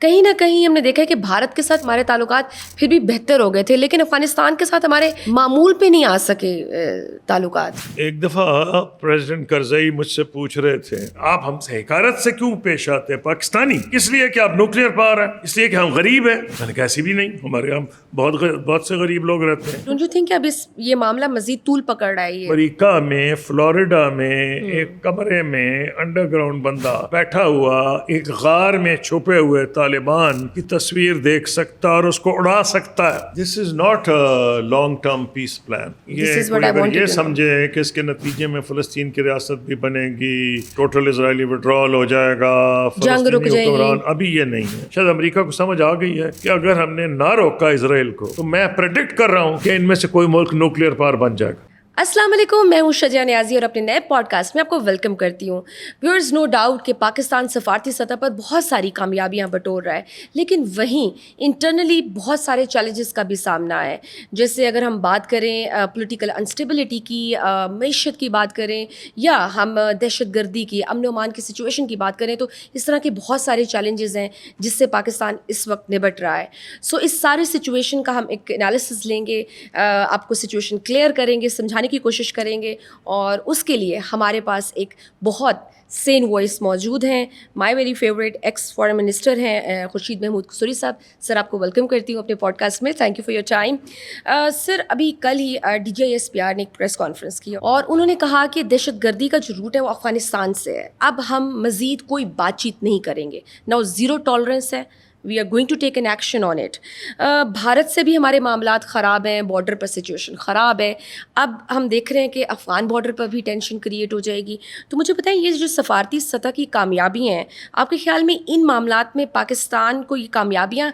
کہیں نہ کہیں ہم نے دیکھا ہے کہ بھارت کے ساتھ ہمارے تعلقات پھر بھی بہتر ہو گئے تھے، لیکن افغانستان کے ساتھ ہمارے معمول پہ نہیں آ سکے تعلقات. ایک دفعہ پریزیڈنٹ کرزئی مجھ سے پوچھ رہے تھے آپ ہم سے حکارت سے کیوں پیش آتے ہیں پاکستانی، اس لیے کہ آپ نیوکلیئر پاور ہیں، اس لیے کہ ہم غریب ہیں. میں نے کہا ایسی بھی نہیں، ہمارے یہاں بہت سے غریب لوگ رہتے ہیں. ڈونٹ یو تھنک کہ اب یہ معاملہ مزید طول پکڑ رہا ہے؟ امریکہ میں فلوریڈا میں ایک کمرے میں انڈر گراؤنڈ بندہ بیٹھا ہوا ایک غار میں چھپے ہوئے طالبان کی تصویر دیکھ سکتا اور اس کو اڑا سکتا ہے. This is not a long term peace plan. یہ سمجھے کہ اس کے نتیجے میں فلسطین کی ریاست بھی بنے گی، ٹوٹل اسرائیلی وڈرال ہو جائے گا، جنگ رک جائے گی. ابھی یہ نہیں ہے. شاید امریکہ کو سمجھ آ گئی ہے کہ اگر ہم نے نہ روکا اسرائیل کو تو میں پریڈکٹ کر رہا ہوں کہ ان میں سے کوئی ملک نیوکلیئر پاور بن جائے گا. السلام علیکم، میں ہوں شجاع نیازی اور اپنے نئے پوڈ کاسٹ میں آپ کو ویلکم کرتی ہوں. ویورز، نو ڈاؤٹ کہ پاکستان سفارتی سطح پر بہت ساری کامیابیاں بٹور رہا ہے، لیکن وہیں انٹرنلی بہت سارے چیلنجز کا بھی سامنا ہے. جیسے اگر ہم بات کریں پولیٹیکل انسٹیبلٹی کی، معیشت کی بات کریں، یا ہم دہشت گردی کی، امن و امان کی سچویشن کی بات کریں، تو اس طرح کے بہت سارے چیلنجز ہیں جس سے پاکستان اس وقت نبٹ رہا ہے. سو اس سارے سچویشن کا ہم ایک انالیسس لیں گے، آپ کو سچویشن کلیئر کریں گے، سمجھانے کی کوشش کریں گے، اور اس کے لیے ہمارے پاس ایک بہت سین وائس موجود ہیں. My very favourite x foreign minister ہیں خورشید محمود قصوری صاحب. سر، آپ کو ویلکم کرتی ہوں اپنے پوڈ کاسٹ میں. Thank you for your time. Sir, ابھی کل ہی DGISPR نے ایک پریس کانفرنس کی اور انہوں نے کہا کہ دہشت گردی کا جو روٹ ہے وہ افغانستان سے ہے. اب ہم مزید کوئی بات چیت نہیں کریں گے، نہ زیرو ٹالرنس ہے، we are going to take an action on it. Bharat سے بھی ہمارے معاملات خراب ہیں، بارڈر پر سچویشن خراب ہے. اب ہم دیکھ رہے ہیں کہ افغان بارڈر پر بھی ٹینشن کریٹ ہو جائے گی. تو مجھے بتائیں، یہ جو سفارتی سطح کی کامیابی ہیں، آپ کے خیال میں ان معاملات میں پاکستان کو یہ کامیابیاں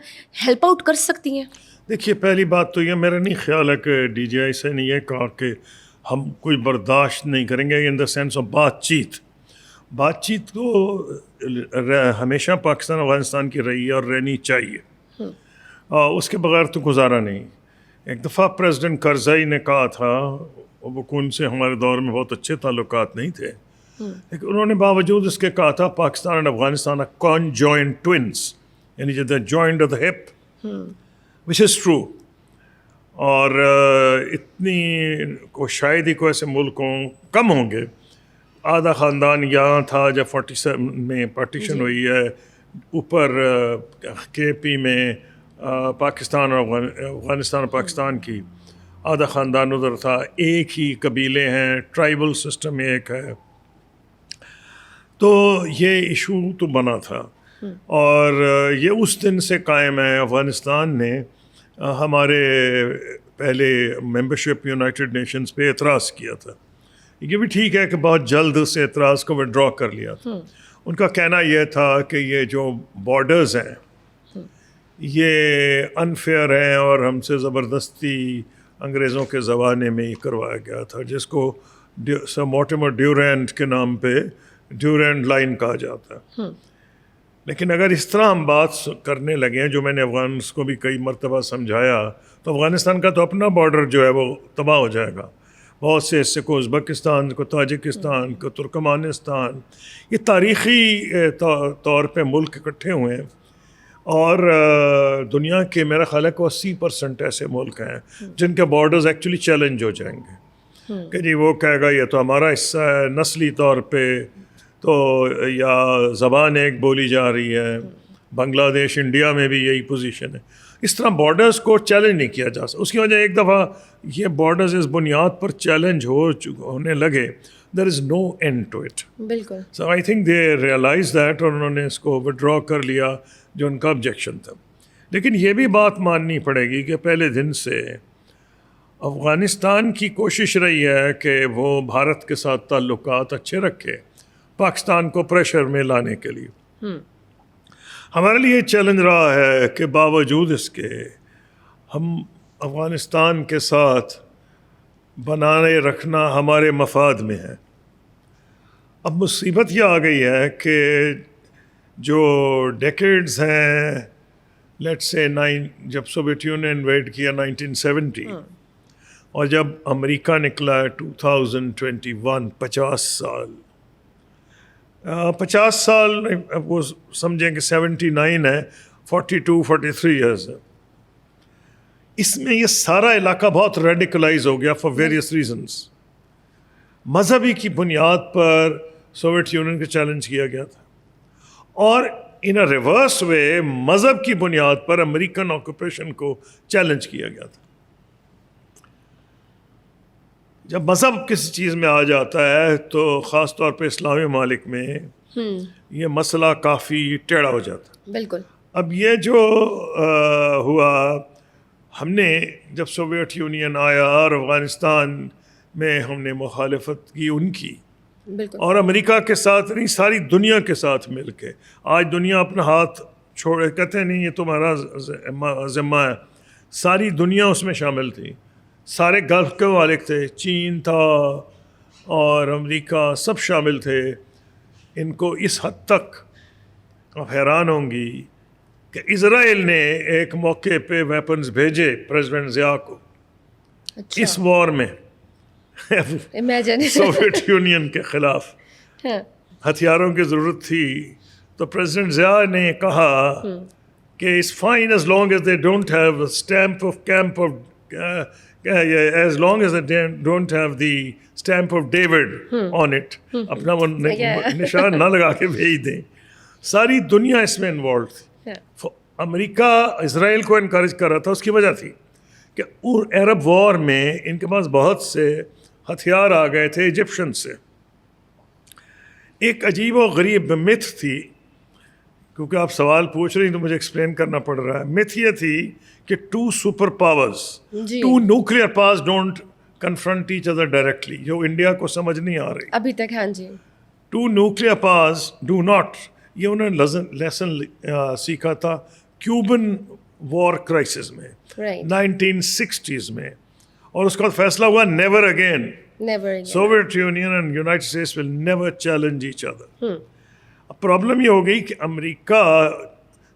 ہیلپ آؤٹ کر سکتی ہیں؟ دیکھیے، پہلی بات تو یہ میرا نہیں خیال ہے کہ DGI سے نے یہ کہا کہ ہم کوئی برداشت نہیں کریں گے ان دا سینس آف بات چیت تو ہمیشہ پاکستان افغانستان کی رہی ہے اور رہنی چاہیے. اس کے بغیر تو گزارا نہیں. ایک دفعہ پریزیڈنٹ کرزئی نے کہا تھا، وہ ان سے ہمارے دور میں بہت اچھے تعلقات نہیں تھے، لیکن انہوں نے باوجود اس کے کہا تھا پاکستان اور افغانستان conjoined twins، یعنی جو joined at the hip، which is true. اور اتنی شاید ہی کوئی ایسے ملکوں کم ہوں گے. آدھا خاندان یہاں تھا جب 47 میں پارٹیشن ہوئی ہے، اوپر KP میں پاکستان اور افغانستان اور پاکستان کی، آدھا خاندان ادھر تھا. ایک ہی قبیلے ہیں، ٹرائبل سسٹم ایک ہے. تو یہ ایشو تو بنا تھا، اور یہ اس دن سے قائم ہے. افغانستان نے ہمارے پہلے ممبرشپ یونائٹڈ نیشنز پہ اعتراض کیا تھا. یہ بھی ٹھیک ہے کہ بہت جلد اس اعتراض کو وڈرا کر لیا تھا. ان کا کہنا یہ تھا کہ یہ جو بارڈرز ہیں یہ انفیئر ہیں اور ہم سے زبردستی انگریزوں کے زمانے میں ہی کروایا گیا تھا، جس کو سر مورٹیمر ڈیورینٹ کے نام پہ ڈیورینٹ لائن کہا جاتا ہے. لیکن اگر اس طرح ہم بات کرنے لگے ہیں، جو میں نے افغانس کو بھی کئی مرتبہ سمجھایا، تو افغانستان کا تو اپنا بارڈر جو ہے وہ تباہ ہو جائے گا. بہت سے حصے کو ازبکستان کو، تاجکستان کو، ترکمانستان، یہ تاریخی طور پہ ملک اکٹھے ہوئے ہیں. اور دنیا کے میرا خیال ہے کہ 80% ایسے ملک ہیں جن کے بارڈرز ایکچولی چیلنج ہو جائیں گے کہ جی وہ کہے گا یہ تو ہمارا حصہ ہے نسلی طور پہ، تو یا زبان ایک بولی جا رہی ہے. بنگلہ دیش، انڈیا میں بھی یہی پوزیشن ہے. اس طرح بارڈرز کو چیلنج نہیں کیا جا سکتا. اس کی وجہ ایک دفعہ یہ بارڈرز اس بنیاد پر چیلنج ہونے لگے، there is no end to it. بالکل. So I think they realize that, اور انہوں نے اس کو ودرا کر لیا جو ان کا آبجیکشن تھا. لیکن یہ بھی بات ماننی پڑے گی کہ پہلے دن سے افغانستان کی کوشش رہی ہے کہ وہ بھارت کے ساتھ تعلقات اچھے رکھے، پاکستان کو پریشر میں لانے کے لیے. ہمارے لیے چیلنج رہا ہے کہ باوجود اس کے ہم افغانستان کے ساتھ بنانے رکھنا ہمارے مفاد میں ہے. اب مصیبت یہ آ گئی ہے کہ جو ڈیکیڈز ہیں، لیٹ سے جب سوویت یونین انویڈ کیا 1970، اور جب امریکہ نکلا 2021، 50 سال وہ سمجھیں کہ 79 ہے. 42-43 ایئرز ہے. اس میں یہ سارا علاقہ بہت ریڈیکلائز ہو گیا فار ویریس ریزنس. مذہبی کی بنیاد پر سوویت یونین کو چیلنج کیا گیا تھا, اور ان اے ریورس وے مذہب کی بنیاد پر امریکن آکوپیشن کو چیلنج کیا گیا تھا. جب مذہب کسی چیز میں آ جاتا ہے تو خاص طور پہ اسلامی ممالک میں یہ مسئلہ کافی ٹیڑھا ہو جاتا ہے. بالکل. اب یہ جو ہوا, ہم نے جب سوویت یونین آیا اور افغانستان میں ہم نے مخالفت کی ان کی, اور امریکہ کے ساتھ نہیں ساری دنیا کے ساتھ مل کے. آج دنیا اپنا ہاتھ چھوڑے, کہتے نہیں یہ تمہارا ذمہ ہے. ساری دنیا اس میں شامل تھی, سارے گلف کے ممالک تھے, چین تھا اور امریکہ, سب شامل تھے. ان کو اس حد تک آپ حیران ہوں گی کہ اسرائیل نے ایک موقع پہ ویپنز بھیجے پریزیڈنٹ ضیاء کو اس وار میں سوویت یونین کے خلاف. ہتھیاروں کی ضرورت تھی تو پریزیڈنٹ ضیاء نے کہا کہ it's fine as long as they don't have a stamp of camp of as long as they don't have the stamp of David on it. اپنا وہ نشان نہ لگا کے بھیج دیں. ساری دنیا اس میں انوالو تھی. امریکہ اسرائیل کو انکریج کر رہا تھا, اس کی وجہ تھی کہ عرب وار میں ان کے پاس بہت سے ہتھیار آ گئے تھے ایجپشن سے. ایک عجیب و غریب متھ تھی, کیونکہ آپ سوال پوچھ رہی ہیں تو مجھے ایکسپلین کرنا پڑ رہا ہے. متھ یہ تھی کہ 2 super powers, 2 nuclear powers don't confront each other directly, جو انڈیا کو سمجھ نہیں آ رہی ابھی تک. ہاں جی. 2 نیوکلیئر پاورز ڈو ناٹ, یہ انہوں نے لیسن سیکھا تھا کیوبن وار کرائسس میں 1960s میں, اور اس کا فیصلہ ہوا never again. Soviet union and United states will never challenge each other. اب پرابلم یہ ہو گئی کہ امریکہ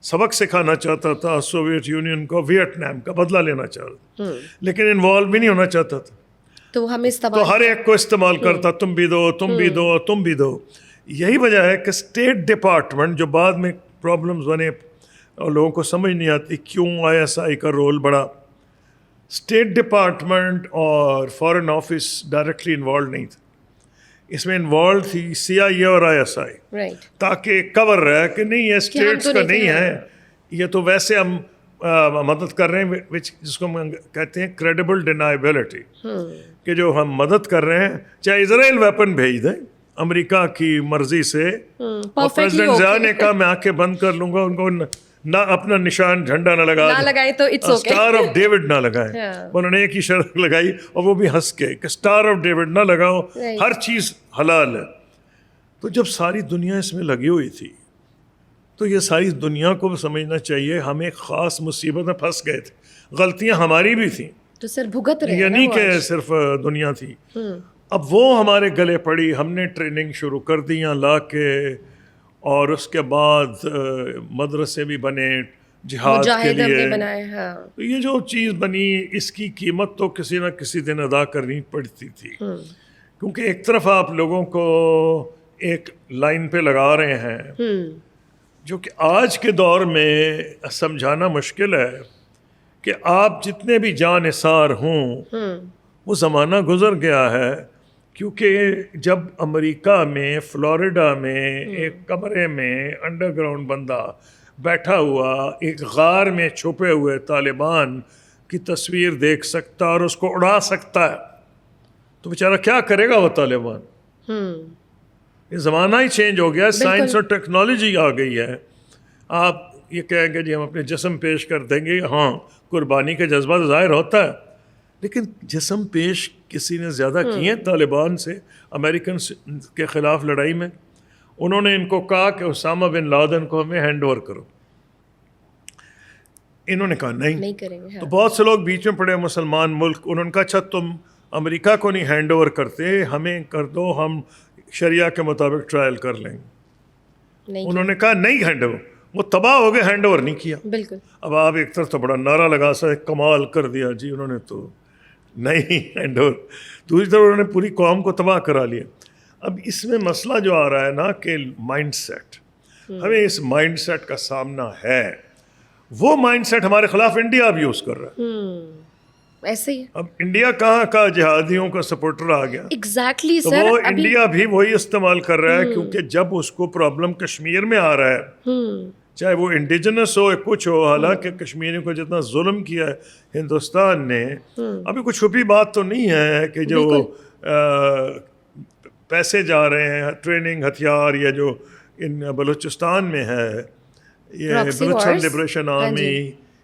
سبق سکھانا چاہتا تھا سوویت یونین کو, ویتنام کا بدلہ لینا چاہتا تھا, لیکن انوالو بھی نہیں ہونا چاہتا تھا. تو ہر ایک کو استعمال کرتا, تم بھی دو, تم بھی دو, تم بھی دو. یہی وجہ ہے کہ اسٹیٹ ڈپارٹمنٹ, جو بعد میں پرابلمز بنے اور لوگوں کو سمجھ نہیں آتی کیوں ISI کا رول بڑا, اسٹیٹ ڈپارٹمنٹ اور فارن آفس ڈائریکٹلی انوالو نہیں تھا. اس میں انوالو تھی CIA اور ISI, تاکہ کور رہے کہ نہیں یہ اسٹیٹس کا نہیں ہے, یہ تو ویسے ہم مدد کر رہے ہیں, جس کو ہم کہتے ہیں کریڈیبل ڈینائبلٹی, کہ جو ہم مدد کر رہے ہیں چاہے اسرائیل ویپن بھیج دیں امریکہ کی مرضی سے, اور پریزیڈنٹ ضیاء نے کہا میں آنکھیں بند کر لوں گا, ان کو نہ اپنا نشان جھنڈا نہ لگائے تو اسٹار آف ڈیوڈ نہ لگائے. انہوں نے ایک ہی شرط لگائی, اور وہ بھی ہنس کے, کہ اسٹار آف ڈیوڈ نہ لگاؤ, ہر چیز حلال ہے. تو جب ساری دنیا اس میں لگی ہوئی تھی تو یہ ساری دنیا کو سمجھنا چاہیے ہم ایک خاص مصیبت میں پھنس گئے تھے. غلطیاں ہماری بھی تھیں, تو سر بھگت رہے, یہ نہیں کہ صرف دنیا تھی. اب وہ ہمارے گلے پڑی, ہم نے ٹریننگ شروع کر دی یہاں لا کے, اور اس کے بعد مدرسے بھی بنے جہاد کے لیے. تو یہ جو چیز بنی اس کی قیمت تو کسی نہ کسی دن ادا کرنی پڑتی تھی, کیونکہ ایک طرف آپ لوگوں کو ایک لائن پہ لگا رہے ہیں جو کہ آج کے دور میں سمجھانا مشکل ہے کہ آپ جتنے بھی جاں نثار ہوں وہ زمانہ گزر گیا ہے. کیونکہ جب امریکہ میں فلوریڈا میں ایک کمرے میں انڈر گراؤنڈ بندہ بیٹھا ہوا ایک غار میں چھپے ہوئے طالبان کی تصویر دیکھ سکتا اور اس کو اڑا سکتا ہے, تو بیچارہ کیا کرے گا وہ طالبان. یہ زمانہ ہی چینج ہو گیا, سائنس اور ٹیکنالوجی آ گئی ہے. آپ یہ کہیں گے جی ہم اپنے جسم پیش کر دیں گے, ہاں قربانی کا جذبہ ظاہر ہوتا ہے, لیکن جسم پیش کسی نے زیادہ کیے ہیں طالبان سے امریکن کے خلاف لڑائی میں. انہوں نے ان کو کہا کہ اسامہ بن لادن کو ہمیں ہینڈ اوور کرو, انہوں نے کہا نہیں کریں گے. تو بہت سے لوگ بیچ میں پڑے مسلمان ملک, انہوں نے کہا اچھا تم امریکہ کو نہیں ہینڈ اوور کرتے, ہمیں کر دو, ہم شریعہ کے مطابق ٹرائل کر لیں گے. انہوں نے کہا نہیں ہینڈ اوور, وہ تباہ ہو گئے, ہینڈ اوور نہیں کیا. بالکل. اب آپ ایک طرف تو بڑا نعرہ لگا سا کمال کر دیا جی انہوں نے, تو نہیں ہینڈ اوور, دوسری طرف انہوں نے پوری قوم کو تباہ کرا لیا. اب اس میں مسئلہ جو آ رہا ہے نا کہ مائنڈ سیٹ, ہمیں اس مائنڈ سیٹ کا سامنا ہے. وہ مائنڈ سیٹ ہمارے خلاف انڈیا اب یوز کر رہا ہے. ایسے ہی اب انڈیا کہاں کا جہادیوں کا سپورٹر آ گیا. ایگزیکٹلی تو سر. وہ انڈیا بھی وہی استعمال کر رہا ہے, کیونکہ جب اس کو پرابلم کشمیر میں آ رہا ہے, چاہے وہ انڈیجنس ہو یا کچھ ہو, حالانکہ کشمیریوں کو جتنا ظلم کیا ہے ہندوستان نے, ابھی کوئی چھپی بات تو نہیں ہے کہ جو پیسے جا رہے ہیں ٹریننگ ہتھیار یا جو ان بلوچستان میں ہے یہ بلوچستان لبریشن آرمی,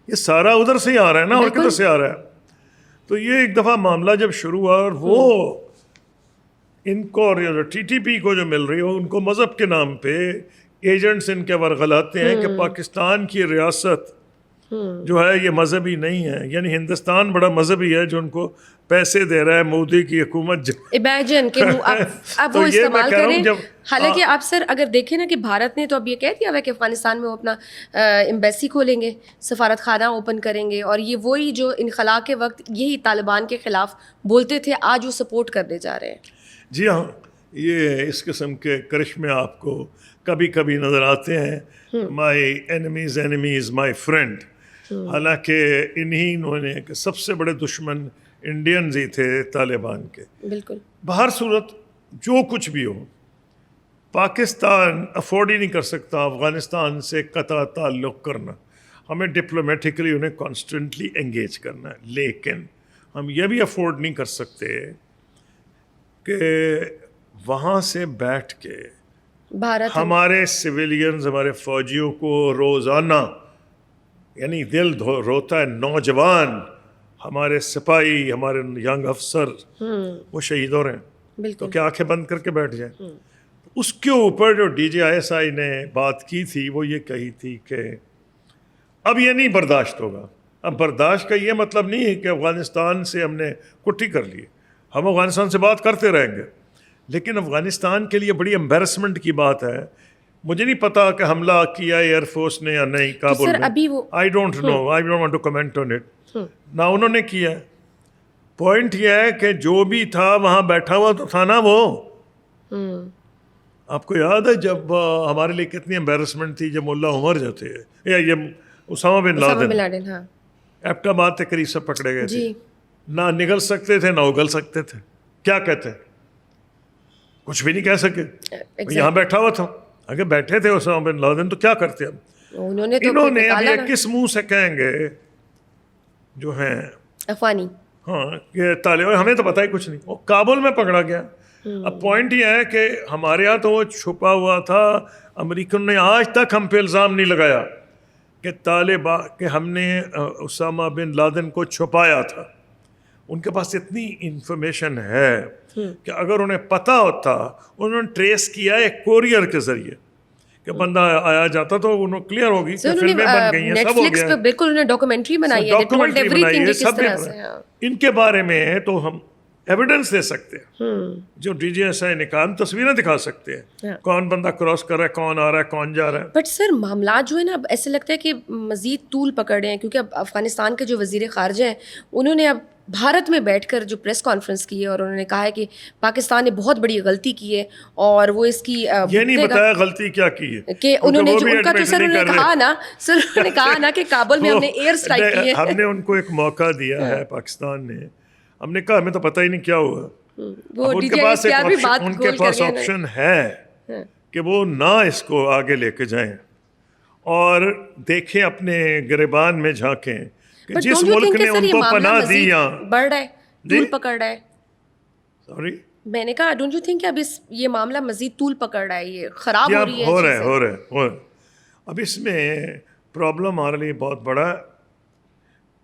یہ سارا ادھر سے ہی آ رہا ہے نا, اور کدھر سے آ رہا ہے. تو یہ ایک دفعہ معاملہ جب شروع ہوا, اور وہ ان کو اور ٹی ٹی پی کو جو مل رہی ہو, ان کو مذہب کے نام پہ ایجنٹس ان کے ورغلاتے ہیں کہ پاکستان کی ریاست جو ہے یہ مذہبی نہیں ہے, یعنی ہندوستان بڑا مذہبی ہے جو ان کو پیسے دے رہا ہے مودی کی حکومت. امیجن کہ اب وہ استعمال کریں. حالانکہ آپ سر اگر دیکھیں نا کہ بھارت نے تو اب یہ کہہ دیا ہوا ہے کہ افغانستان میں وہ اپنا ایمبیسی کھولیں گے, سفارت خانہ اوپن کریں گے, اور یہ وہی جو انخلا کے وقت یہی طالبان کے خلاف بولتے تھے آج وہ سپورٹ کرنے جا رہے ہیں. جی ہاں, یہ اس قسم کے کرشمے آپ کو کبھی کبھی نظر آتے ہیں. مائی اینیمیز اینیمیز مائی فرینڈ. حالانکہ انہوں نے سب سے بڑے دشمن انڈینز ہی تھے طالبان کے. بالکل. بہر صورت جو کچھ بھی ہو, پاکستان افورڈ ہی نہیں کر سکتا افغانستان سے قطع تعلق کرنا. ہمیں ڈپلومیٹکلی انہیں کانسٹنٹلی انگیج کرنا ہے, لیکن ہم یہ بھی افورڈ نہیں کر سکتے کہ وہاں سے بیٹھ کے ہمارے سویلینز, ہمارے فوجیوں کو روزانہ, یعنی دل روتا ہے, نوجوان ہمارے سپاہی, ہمارے ینگ افسر وہ شہید ہو رہے ہیں, تو کیا آنکھیں بند کر کے بیٹھ جائیں؟ اس کے اوپر جو D G I S I نے بات کی تھی وہ یہ کہی تھی کہ اب یہ نہیں برداشت ہوگا. اب برداشت کا یہ مطلب نہیں ہے کہ افغانستان سے ہم نے کٹھی کر لی, ہم افغانستان سے بات کرتے رہیں گے, لیکن افغانستان کے لیے بڑی امبیرسمنٹ کی بات ہے. مجھے نہیں پتا کہ حملہ کیا ایئر فورس نے یا نہیں کابل میں, I don't know, I don't want to comment on it. نہ انہوں نے کیا. پوائنٹ یہ ہے کہ جو بھی تھا وہاں بیٹھا ہوا تو تھا نا وہ. آپ کو یاد ہے جب ہمارے لیے کتنی امبیرسمنٹ تھی جب ملا عمر جو تھے یا یہ اسامہ بن لادن ایبٹ آباد کے قریب سے پکڑے گئے تھے, نہ نگل سکتے تھے نہ اگل سکتے تھے. کیا کہتے, کچھ بھی نہیں کہہ سکے. یہاں بیٹھا ہوا تھا, اگر بیٹھے تھے اسامہ بن لادن تو کیا کرتے اب. انہوں نے اب یہ کس منہ سے کہیں گے جو ہیں افغانی, ہاں کہ طالبان, ہمیں تو پتہ ہی کچھ نہیں, وہ کابل میں پکڑا گیا. اب پوائنٹ یہ ہے کہ ہمارے یہاں تو وہ چھپا ہوا تھا. امریکن نے آج تک ہم پہ الزام نہیں لگایا کہ طالبان کہ ہم نے اسامہ بن لادن کو چھپایا تھا. ان کے پاس اتنی انفارمیشن ہے کہ اگر انہیں پتہ ہوتا, انہوں نے ٹریس کیا ایک کوریئر کے ذریعے کہ بندہ آیا جاتا تو انہوں کلیئر ہوگی کہ فلمیں بن گئی ہیں, سب ہو گیا. بالکل انہوں نے ڈاکومنٹری بنائی ہے, سب ان کے بارے میں تو ہم ایویڈنس دے سکتے ہیں. جو ڈی جی ایس آئی نے کہا, ہم تصویریں دکھا سکتے ہیں کون بندہ کراس کر رہا ہے, کون آ رہا ہے, کون جا رہا ہے. بٹ سر معاملات جو ہے نا اب ایسے لگتا ہے کہ مزید طول پکڑ رہے ہیں, کیونکہ اب افغانستان کے جو وزیر خارجہ ہیں انہوں نے اب بھارت میں بیٹھ کر جو پریس کانفرنس کی ہے اور انہوں نے کہا ہے کہ پاکستان نے بہت بڑی غلطی کی ہے اور وہ اس کی یہ نہیں بتایا غلطی کیا کی ہے کہ انہوں نے جو ان کا تو سر انہوں نے کہا نا, سر انہوں نے کہا نا کہ کابل میں ہم نے ایئر اسٹرائک کی ہے. ہم نے ان کو ایک موقع دیا ہے پاکستان نے, ہم نے کہا ہمیں تو پتہ ہی نہیں کیا ہوا. ان کے پاس آپشن ہے کہ وہ نہ اس کو آگے لے کے جائیں اور دیکھیں اپنے گریبان میں جھانکیں کہ جس ملک نے ان کو پناہ دی بڑھ رہا ہے, طول پکڑ رہا ہے. سوری, میں نے کہا ڈونٹ یو تھنک کہ اب یہ معاملہ مزید طول پکڑ رہا ہے, یہ خراب ہو رہی ہے. ہو رہا ہے. اب اس میں پرابلم ہمارے لیے بہت بڑا ہے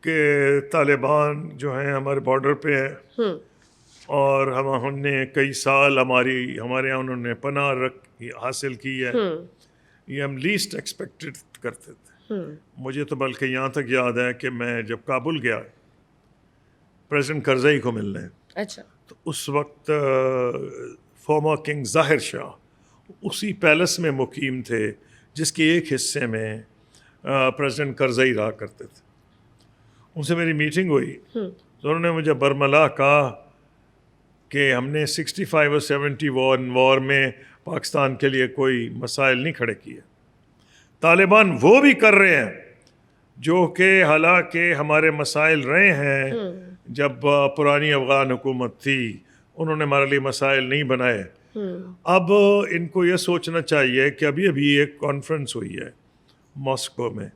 کہ طالبان جو ہیں ہمارے بارڈر پہ ہے اور ہم نے کئی سال ہمارے یہاں انہوں نے پناہ حاصل کی ہے. یہ ہم لیسٹ ایکسپیکٹڈ کرتے تھے. مجھے تو بلکہ یہاں تک یاد ہے کہ میں جب کابل گیا پریزیڈنٹ کرزئی کو ملنے, اچھا, تو اس وقت فارمر کنگ ظاہر شاہ اسی پیلس میں مقیم تھے جس کے ایک حصے میں پریزیڈنٹ کرزئی رہا کرتے تھے. ان سے میری میٹنگ ہوئی تو انہوں نے مجھے برملا کہا کہ ہم نے 65 اور 71 وار میں پاکستان کے لیے کوئی مسائل نہیں کھڑے کیے. طالبان وہ بھی کر رہے ہیں جو کہ حالانکہ ہمارے مسائل رہے ہیں. جب پرانی افغان حکومت تھی انہوں نے ہمارے لیے مسائل نہیں بنائے. اب ان کو یہ سوچنا چاہیے کہ ابھی ایک کانفرنس ہوئی ہے ماسکو میں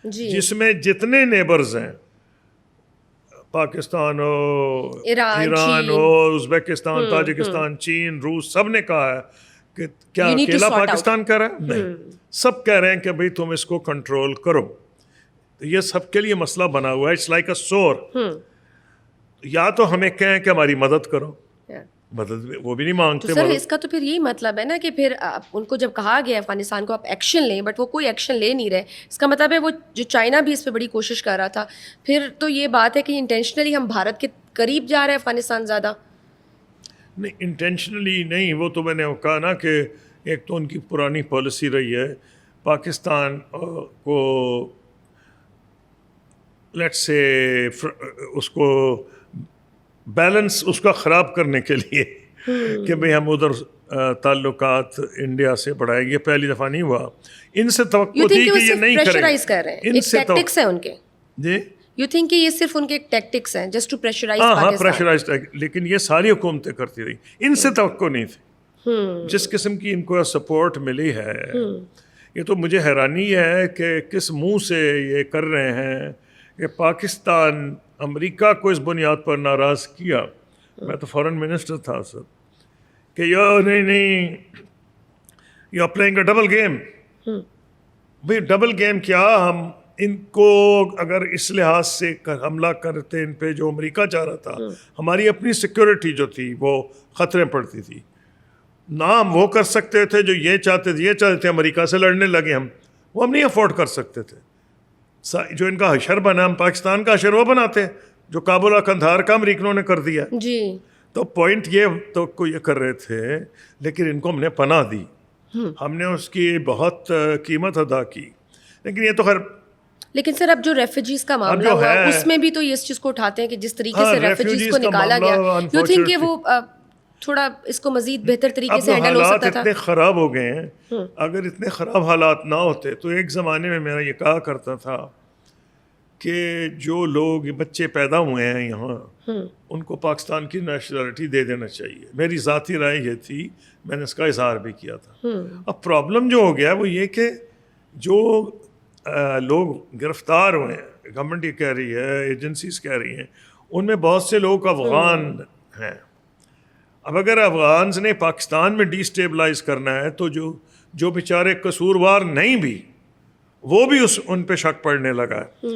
جس میں جتنے نیبرز ہیں پاکستان ہو, ایران ہو, ازبکستان, تاجکستان, چین, روس, سب نے کہا ہے کہ کیا اکیلا پاکستان کر رہا ہے؟ نہیں, سب کہہ رہے ہیں کہ بھئی تم اس کو کنٹرول کرو. تو یہ سب کے لیے مسئلہ بنا ہوا ہے. اٹس لائک اے سور. یا تو ہمیں کہیں کہ ہماری مدد کرو, مدد وہ بھی نہیں مانگتے. سر اس کا تو پھر یہی مطلب ہے نا کہ پھر ان کو جب کہا گیا افغانستان کو آپ ایکشن لیں بٹ وہ کوئی ایکشن لے نہیں رہے. اس کا مطلب ہے وہ جو چائنا بھی اس پہ بڑی کوشش کر رہا تھا. پھر تو یہ بات ہے کہ انٹینشنلی ہم بھارت کے قریب جا رہے ہیں افغانستان زیادہ. نہیں, انٹینشنلی نہیں. وہ تو میں نے کہا نا کہ ایک تو ان کی پرانی پالیسی رہی ہے پاکستان کو لیٹس سے اس کو بیلنس اس کا خراب کرنے کے لیے کہ بھئی ہم ادھر تعلقات انڈیا سے بڑھائیں گے. پہلی دفعہ نہیں ہوا. ان سے توقع تھی کہ یہ نہیں کریں. ان سے ٹیکٹکس ہیں ان کے. جی یو تھنک کہ یہ صرف ان کے ٹیکٹکس ہیں جسٹ ٹو پریشرائز پاکستان. ہاں پریشرائز. لیکن یہ ساری حکومتیں کرتی رہی. ان سے توقع نہیں تھی. جس قسم کی ان کو سپورٹ ملی ہے یہ تو مجھے حیرانی ہے کہ کس منہ سے یہ کر رہے ہیں کہ پاکستان امریکہ کو اس بنیاد پر ناراض کیا. میں تو فارن منسٹر تھا سر کہ نہیں you are playing a double game. بھئی ڈبل گیم کیا؟ ہم ان کو اگر اس لحاظ سے حملہ کرتے ان پہ جو امریکہ چاہ رہا تھا, ہماری اپنی سیکورٹی جو تھی وہ خطرے پڑتی تھی. نہ ہم وہ کر سکتے تھے جو یہ چاہتے تھے. امریکہ سے لڑنے لگے وہ ہم نہیں افورڈ کر سکتے تھے. جو ان کا حشر بنا, ہم پاکستان کا حشر وہ بناتے جو کابل اور قندھار کا امریکنوں نے کر دیا. جی تو پوائنٹ یہ تو کو یہ کر رہے تھے لیکن ان کو ہم نے پناہ دی. ہم نے اس کی بہت قیمت ادا کی. لیکن یہ تو خیر. لیکن سر اب جو ریفیوجیز کا معاملہ ہوا اس میں بھی تو یہ اس چیز کو اٹھاتے ہیں کہ جس طریقے سے ریفیوجیز کو نکالا گیا, یو تھنک کہ وہ تھوڑا اس کو مزید بہتر طریقے سے ہینڈل ہو سکتا تھا. اتنے خراب ہو گئے ہیں. اگر اتنے خراب حالات نہ ہوتے تو ایک زمانے میں میرا یہ کہا کرتا تھا کہ جو لوگ بچے پیدا ہوئے ہیں یہاں ان کو پاکستان کی نیشنلٹی دے دینا چاہیے. میری ذاتی رائے یہ تھی, میں نے اس کا اظہار بھی کیا تھا. اب پرابلم جو ہو گیا وہ یہ کہ جو لوگ گرفتار ہوئے ہیں, گورنمنٹ یہ کہہ رہی ہے, ایجنسیز کہہ رہی ہیں, ان میں بہت سے لوگ افغان ہیں. اب اگر افغانز نے پاکستان میں ڈی اسٹیبلائز کرنا ہے تو جو بیچارے قصوروار نہیں بھی وہ بھی ان پہ شک پڑنے لگا ہے.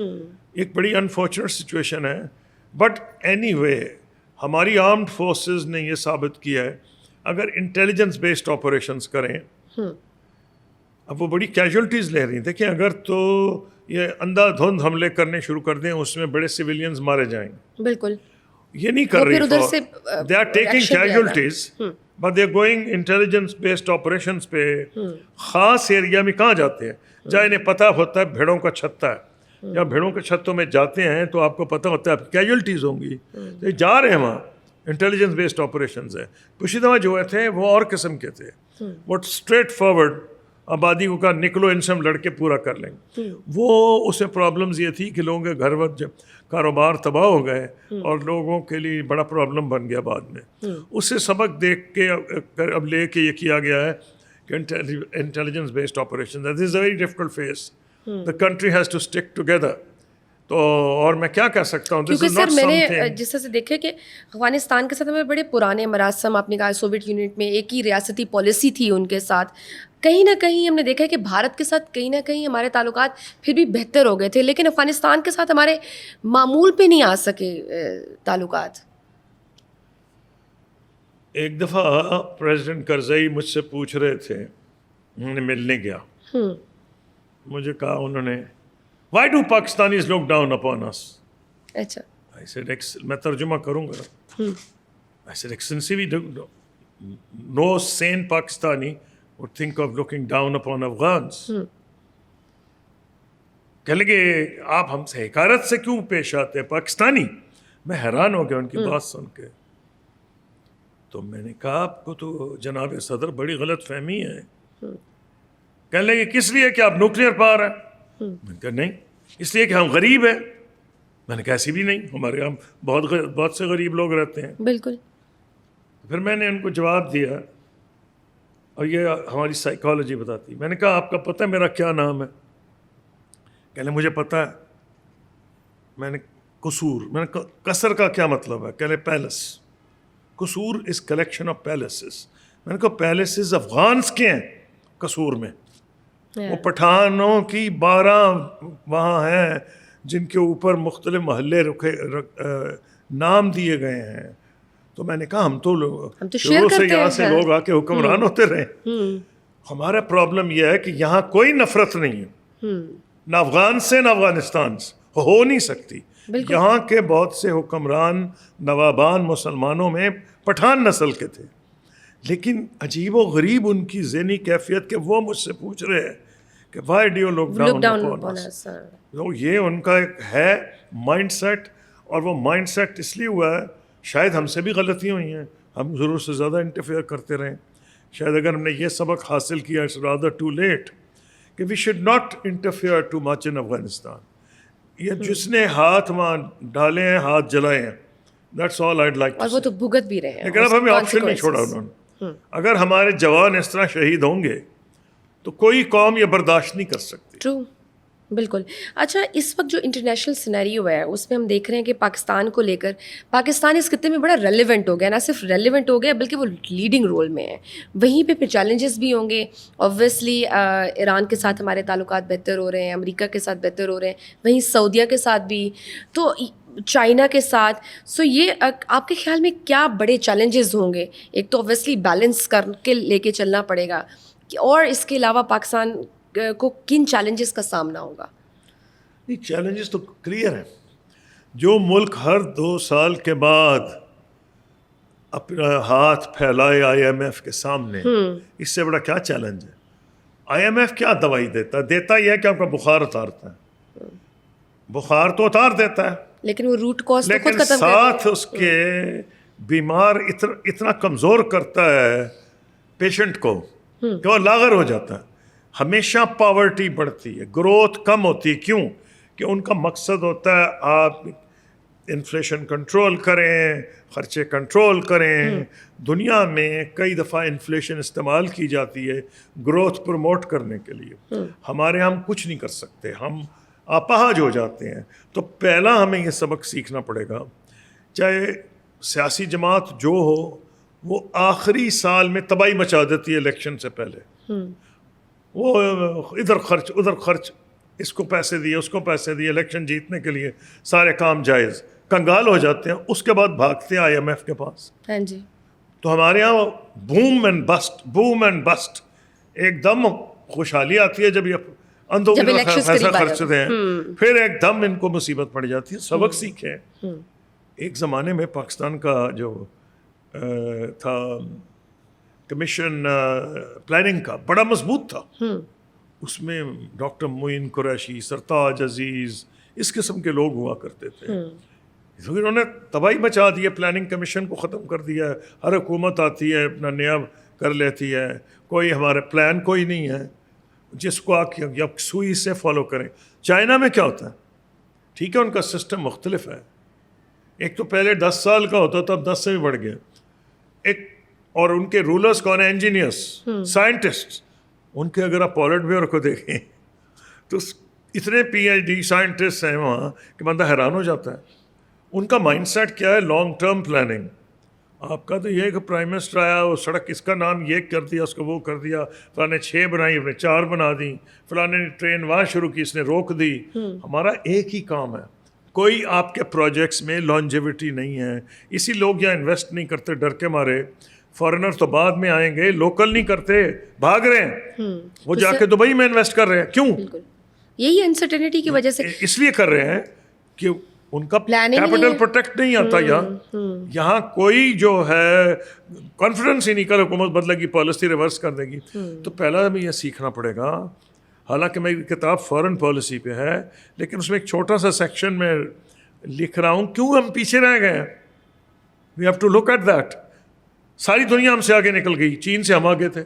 ایک بڑی انفارچونیٹ سچویشن ہے. بٹ اینی وے ہماری آرمڈ فورسز نے یہ ثابت کیا ہے اگر انٹیلیجنس بیسڈ آپریشنز کریں. اب وہ بڑی کیجولٹیز لے رہی ہیں. دیکھیں اگر تو یہ اندھا دھند حملے کرنے شروع کر دیں اس میں بڑے سویلینز مارے جائیں گے. بالکل یہ نہیں کر رہی. They are taking casualties but they are going intelligence based operations پہ. خاص ایریا میں کہاں جاتے ہیں جہاں انہیں پتہ ہوتا ہے بھیڑوں کا چھتا ہے, یا بھیڑوں کے چھتوں میں جاتے ہیں تو آپ کو پتہ ہوتا ہے کیجولٹیز ہوں گی. تو جا رہے ہیں وہاں انٹیلیجنس بیسڈ آپریشنز ہیں. پچھلی دفعہ جو تھے وہ اور قسم کے تھے. وہ اسٹریٹ فارورڈ آبادی کو کہا نکلو ان سے ہم لڑ کے پورا کر لیں گے. وہ اس میں پرابلمز یہ تھی کہ لوگوں کے گھر وقت جب کاروبار تباہ ہو گئے اور لوگوں کے لیے بڑا پرابلم بن گیا بعد میں. اس سے سبق دیکھ کے اب لے کے یہ کیا گیا ہے کہ intelligence based operation that is a very difficult phase. The country has to stick together. تو اور میں کیا کہہ سکتا ہوں, کیونکہ سر میں نے جس طرح سے دیکھا کہ افغانستان کے ساتھ ہمیں بڑے پرانے مراسم, آپ نے کہا سوویت یونٹ میں ایک ہی ریاستی پالیسی تھی ان کے ساتھ. کہیں نہ کہیں ہم نے دیکھا کہ بھارت کے ساتھ کہیں نہ کہیں ہمارے تعلقات پھر بھی بہتر ہو گئے تھے, لیکن افغانستان کے ساتھ ہمارے معمول پہ نہیں آ سکے تعلقات. ایک دفعہ پریزیڈنٹ کرزئی مجھ سے پوچھ رہے تھے, انہوں نے ملنے گیا, مجھے کہا انہوں نے Why do Pakistanis look down upon us? اچھا. I said, میں ترجمہ کروں گا. I said, extensively, no sane Pakistani would think of looking down upon Afghans. کہنے لگے آپ ہم سے حقارت سے کیوں پیش آتے ہیں پاکستانی؟ میں حیران ہو گیا ان کی بات سن کے. تو میں نے کہا آپ کو تو جناب صدر بڑی غلط فہمی ہے. کہنے لگے کس لیے کہ آپ نیوکلیئر پاور ہیں؟ میں نے کہا نہیں, اس لیے کہ ہم غریب ہیں. میں نے کہا ایسی بھی نہیں, ہمارے یہاں بہت سے غریب لوگ رہتے ہیں. بالکل. پھر میں نے ان کو جواب دیا, اور یہ ہماری سائیکالوجی بتاتی. میں نے کہا آپ کا پتہ ہے میرا کیا نام ہے؟ کہنے مجھے پتہ ہے. میں نے قصور, میں نے کہا قصر کا کیا مطلب ہے؟ کہنے palace. Kasur is collection of places. میں نے کہا پیلسز افغانس کے ہیں قصور میں, وہ پٹھانوں کی 12 وہاں ہیں جن کے اوپر مختلف محلے نام دیے گئے ہیں. تو میں نے کہا ہم تو شروع سے یہاں سے لوگ آ کے حکمران ہوتے رہے. ہمارا پرابلم یہ ہے کہ یہاں کوئی نفرت نہیں ہے, نہ افغان سے نہ افغانستان سے, ہو نہیں سکتی. یہاں کے بہت سے حکمران نوابان مسلمانوں میں پٹھان نسل کے تھے, لیکن عجیب و غریب ان کی ذہنی کیفیت کہ وہ مجھ سے پوچھ رہے ہیں کہ why do you look down upon us. یہ ان کا ایک ہے مائنڈ سیٹ, اور وہ مائنڈ سیٹ اس لیے ہوا ہے, شاید ہم سے بھی غلطیاں ہوئی ہیں, ہم ضرور سے زیادہ انٹرفیئر کرتے رہیں. شاید اگر ہم نے یہ سبق حاصل کیا اٹس رادر ٹو لیٹ کہ we should not interfere too much in Afghanistan. یہ جس نے ہاتھ وہاں ڈالے ہیں ہاتھ جلائے ہیں, دیٹس آل آئیڈ لائک. اور وہ تو بھگت بھی رہے ہیں. لیکن اب ہمیں آپشن نہیں چھوڑا انہوں نے. اگر ہمارے جوان اس طرح شہید ہوں گے تو کوئی قوم یہ برداشت نہیں کر سکتی. ٹرو, بالکل. اچھا, اس وقت جو انٹرنیشنل سینیریو ہے اس میں ہم دیکھ رہے ہیں کہ پاکستان کو لے کر پاکستان اس خطے میں بڑا ریلیونٹ ہو گیا. نہ صرف ریلیونٹ ہو گیا بلکہ وہ لیڈنگ رول میں ہے. وہیں پہ چیلنجز بھی ہوں گے اوبویسلی. ایران کے ساتھ ہمارے تعلقات بہتر ہو رہے ہیں, امریکہ کے ساتھ بہتر ہو رہے ہیں, وہیں سعودیہ کے ساتھ بھی, تو چائنا کے ساتھ. سو یہ آپ کے خیال میں کیا بڑے چیلنجز ہوں گے؟ ایک تو اوبویسلی بیلنس کر کے لے کے چلنا پڑے گا, اور اس کے علاوہ پاکستان کو کن چیلنجز کا سامنا ہوگا؟ یہ چیلنجز تو کلیئر ہیں. جو ملک ہر 2 سال کے بعد اپنا ہاتھ پھیلائے IMF کے سامنے, اس سے بڑا کیا چیلنج ہے؟ IMF کیا دوائی دیتا ہے؟ دیتا یہ ہے کہ آپ کا بخار اتارتا ہے, بخار تو اتار دیتا ہے, لیکن وہ روٹ کاز تو خود لیکن ختم ساتھ اس کے بیمار اتنا کمزور کرتا ہے پیشنٹ کو کہ وہ لاغر ہو جاتا ہے. ہمیشہ پاورٹی بڑھتی ہے, گروتھ کم ہوتی ہے. کیوں؟ کہ ان کا مقصد ہوتا ہے آپ انفلیشن کنٹرول کریں, خرچے کنٹرول کریں. دنیا میں کئی دفعہ انفلیشن استعمال کی جاتی ہے گروتھ پروموٹ کرنے کے لیے. ہمارے ہم کچھ نہیں کر سکتے, ہم اپاہج ہو جاتے ہیں. تو پہلا ہمیں یہ سبق سیکھنا پڑے گا, چاہے سیاسی جماعت جو ہو وہ آخری سال میں تباہی مچا دیتی ہے الیکشن سے پہلے. وہ ادھر خرچ ادھر خرچ, اس کو پیسے دیے اس کو پیسے دیے, الیکشن جیتنے کے لیے سارے کام جائز, کنگال ہو جاتے ہیں. اس کے بعد بھاگتے ہیں IMF کے پاس. ہاں جی. تو ہمارے یہاں بوم اینڈ بسٹ, ایک دم خوشحالی آتی ہے جب یہ اندھوں کی پیسہ خرچتے ہیں, پھر ایک دم ان کو مصیبت پڑ جاتی ہے. سبق سیکھیں. ایک زمانے میں پاکستان کا جو تھا کمیشن پلاننگ کا بڑا مضبوط تھا. اس میں ڈاکٹر معین قریشی, سرتاج عزیز, اس قسم کے لوگ ہوا کرتے تھے. انہوں نے تباہی مچا دی ہے, پلاننگ کمیشن کو ختم کر دیا ہے. ہر حکومت آتی ہے اپنا نیا کر لیتی ہے, کوئی ہمارے پلان کوئی نہیں ہے جس کو آپ سوئی سے فالو کریں. چائنا میں کیا ہوتا ہے؟ ٹھیک ہے ان کا سسٹم مختلف ہے. ایک تو پہلے 10 سال کا ہوتا تھا, اب 10 سے بھی بڑھ گیا. ایک اور ان کے رولرز کون ہیں؟ Engineers, scientist. ان کے اگر آپ پولٹ بیورو کو دیکھیں تو اتنے PhD سائنٹسٹ ہیں وہاں کہ بندہ حیران ہو جاتا ہے. ان کا مائنڈ سیٹ کیا ہے؟ Long term planning. آپ کا تو یہ ہے کہ پرائم منسٹر آیا, وہ سڑک اس کا نام یہ کر دیا, اس کو وہ کر دیا, فلاں نے 6 بنائی, اپنے 4 بنا دی, فلاں نے ٹرین وہاں شروع کی, اس نے روک دی. ہمارا ایک ہی کام ہے, کوئی آپ کے پروجیکٹس میں لانجیوٹی نہیں ہے. اسی لوگ یہاں انویسٹ نہیں کرتے ڈر کے مارے. فارنر تو بعد میں آئیں گے, لوکل نہیں کرتے, بھاگ رہے ہیں. وہ جا کے دبئی میں انویسٹ کر رہے ہیں. کیوں؟ یہی انسرٹینٹی کی وجہ سے اس لیے کر رہے ہیں کہ ان کا کیپٹل پروٹیکٹ نہیں آتا. یہاں کوئی جو ہے کانفیڈنس ہی نہیں کر, حکومت بدلے گی, پالیسی ریورس کر دے گی. تو پہلا ہمیں یہ سیکھنا پڑے گا. حالانکہ میری کتاب فارن پالیسی پہ ہے, لیکن اس میں ایک چھوٹا سا سیکشن میں لکھ رہا ہوں کیوں ہم پیچھے رہ گئے ہیں. We have to look at that. ساری دنیا ہم سے آگے نکل گئی, چین سے ہم آگے تھے,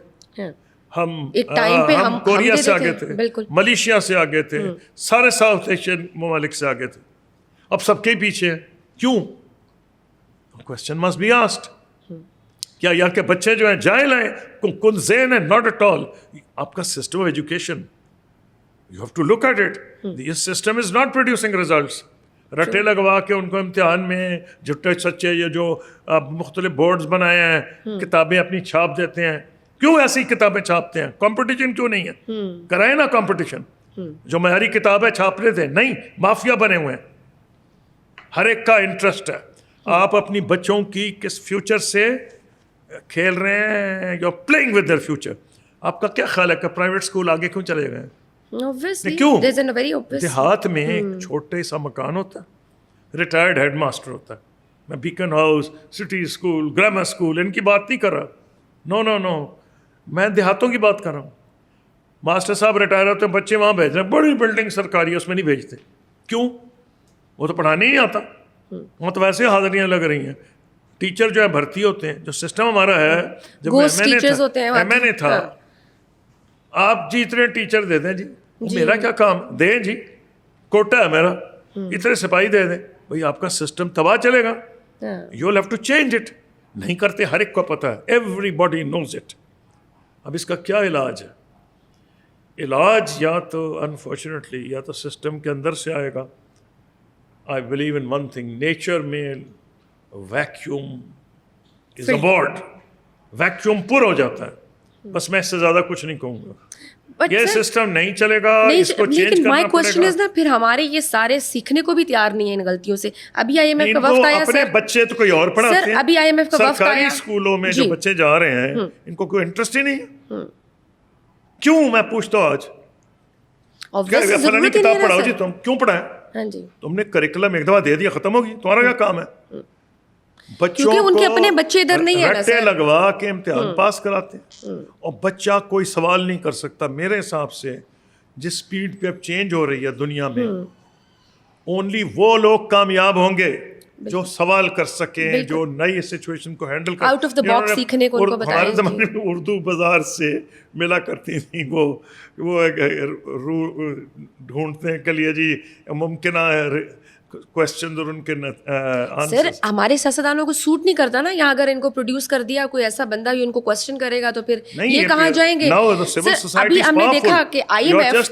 ہم ایک ٹائم پہ ہم کوریا سے آگے تھے, بالکل ملیشیا سے آگے تھے, سارے ساؤتھ ایشین ممالک سے آگے تھے, اب سب کے پیچھے. کیوں؟ Question must be asked. کیا یہاں کے بچے جو ہیں جاہل ہیں, کن ذہن ہے؟ Not at all. آپ کا system of education, you have to look at it. This system is not producing results. رٹے لگوا کے ان کو امتحان میں جھوٹے سچے یہ جو مختلف بورڈز بنائے ہیں, کتابیں اپنی چھاپ دیتے ہیں. کیوں ایسی کتابیں چھاپتے ہیں؟ کمپٹیشن کیوں نہیں ہے؟ کرائے نا کمپٹیشن. جو معیاری کتاب ہے چھاپنے تھے, نہیں, مافیا بنے ہوئے ہیں. ہر ایک کا انٹرسٹ ہے. آپ اپنی بچوں کی کس فیوچر سے کھیل رہے ہیں, you are playing with their future. آپ کا کیا خیال ہے کہ پرائیویٹ اسکول آگے کیوں چلے گئے؟ کیوں؟ دیہات میں ایک چھوٹے سا مکان ہوتا ہے, ریٹائرڈ ہیڈ ماسٹر ہوتا ہے. میں Beaconhouse, city school, grammar school ان کی بات نہیں کر رہا. نو, میں دیہاتوں کی بات کر رہا ہوں. ماسٹر صاحب ریٹائر ہوتے ہیں, بچے وہاں بھیج رہے ہیں, بڑی بلڈنگ سرکاری, اس میں نہیں بھیجتے. کیوں؟ وہ تو پڑھانے ہی آتا, وہاں تو ویسے حاضریاں لگ رہی ہیں. ٹیچر جو ہے بھرتی ہوتے ہیں, جو سسٹم ہمارا ہے, جب ایم این اے تھا, آپ جی اتنے ٹیچر دے دیں, جی میرا کیا کام, دیں جی, کوٹا ہے میرا, اتنے سپاہی دے دیں. بھائی آپ کا سسٹم تباہ چلے گا. You will have to change it. نہیں کرتے, ہر ایک کو پتہ ہے, ایوری باڈی نوز اٹ. اب اس کا کیا علاج ہے؟ علاج یا تو انفارچونیٹلی یا تو سسٹم کے اندر سے آئے گا. I believe in one thing, nature میں ویکیوم از ابورڈ. ویکیوم پر ہو جاتا ہے. بس میں اس سے زیادہ کچھ نہیں کہوں گا. یہ سسٹم نہیں چلے گا, اس کو چینج کرنا مائی کوشچن از نا, پھر ہمارے یہ سارے سیکھنے کو بھی تیار نہیں ہیں ان غلطیوں سے. ابھی آئی ایم ایف کا وفد آیا, اپنے بچے تو کوئی اور پڑھاتے ہیں. ابھی آئی ایم ایف کا وفد آیا, سرکاری اسکولوں میں جو بچے جا رہے ہیں ان کو کوئی انٹرسٹ ہی نہیں ہے. کیوں؟ میں پوچھتا ہوں آج, فلانی کتاب پڑھاؤ جی, تم کیوں پڑھائیں؟ تم نے کریکولم ایک دفعہ دے دیا, ختم ہوگی, تمہارا کیا کام ہے؟ بچوں ان کے اپنے بچے ادھر نہیں ہیں, رٹے لگوا کے امتحان پاس کراتے ہیں, اور بچہ کوئی سوال نہیں کر سکتا. میرے حساب سے جس سپیڈ پہ اب چینج ہو رہی ہے دنیا میں, اونلی وہ لوگ کامیاب ہوں گے جو سوال کر سکیں, جو نئی سچویشن کو ہینڈل کر, آؤٹ آف دا باکس سیکھنے کو ان کو بتائیں. ہمارے زمانے میں اردو بازار سے ملا کرتی تھی, وہ ڈھونڈتے ہیں کہ لیے جی ممکنہ کوشچن اور ان کے آنسر. سر ہمارے سیاستدانوں کو سوٹ نہیں کرتا نا یہاں. اگر ان کو پروڈیوس کر دیا کوئی ایسا بندہ جو ان کو کوشچن کرے گا تو پھر یہ کہاں جائیں گے؟ ابھی ہم نے دیکھا کہ آئی ایم ایف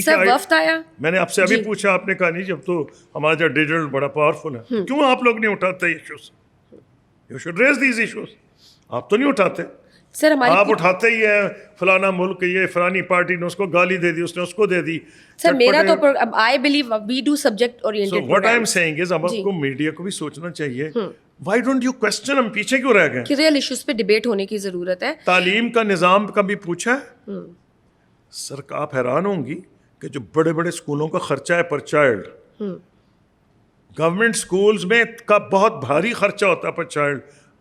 سے وفد آیا. میں نے آپ سے ابھی پوچھا, آپ نے کہا نہیں, جب تو ہمارا جو ڈیجیٹل بڑا پاورفل ہے, کیوں آپ لوگ نہیں اٹھاتے issues? You should raise these issues. آپ تو نہیں اٹھاتے. سر آپ اٹھاتے ہی ہیں, فلانا ملک یہ فلانی پارٹی نے اس کو گالی دے دی, اس نے اس کو دے دی. سر میرا تو I believe we do subject oriented programs. So what I'm saying is, اب آپ کو میڈیا کو بھی سوچنا چاہیے, why don't you question, ہم پیچھے کیوں رہ گئے؟ کہ ریئل ایشوز پہ ڈیبیٹ ہونے کی ضرورت ہے. تعلیم کا نظام کا بھی پوچھا ہے سر, آپ حیران ہوں گی کہ جو بڑے بڑے اسکولوں کا خرچہ ہے پر چائلڈ, گورنمنٹ اسکولز میں کا بہت بھاری خرچہ ہوتا ہے پر چائلڈ,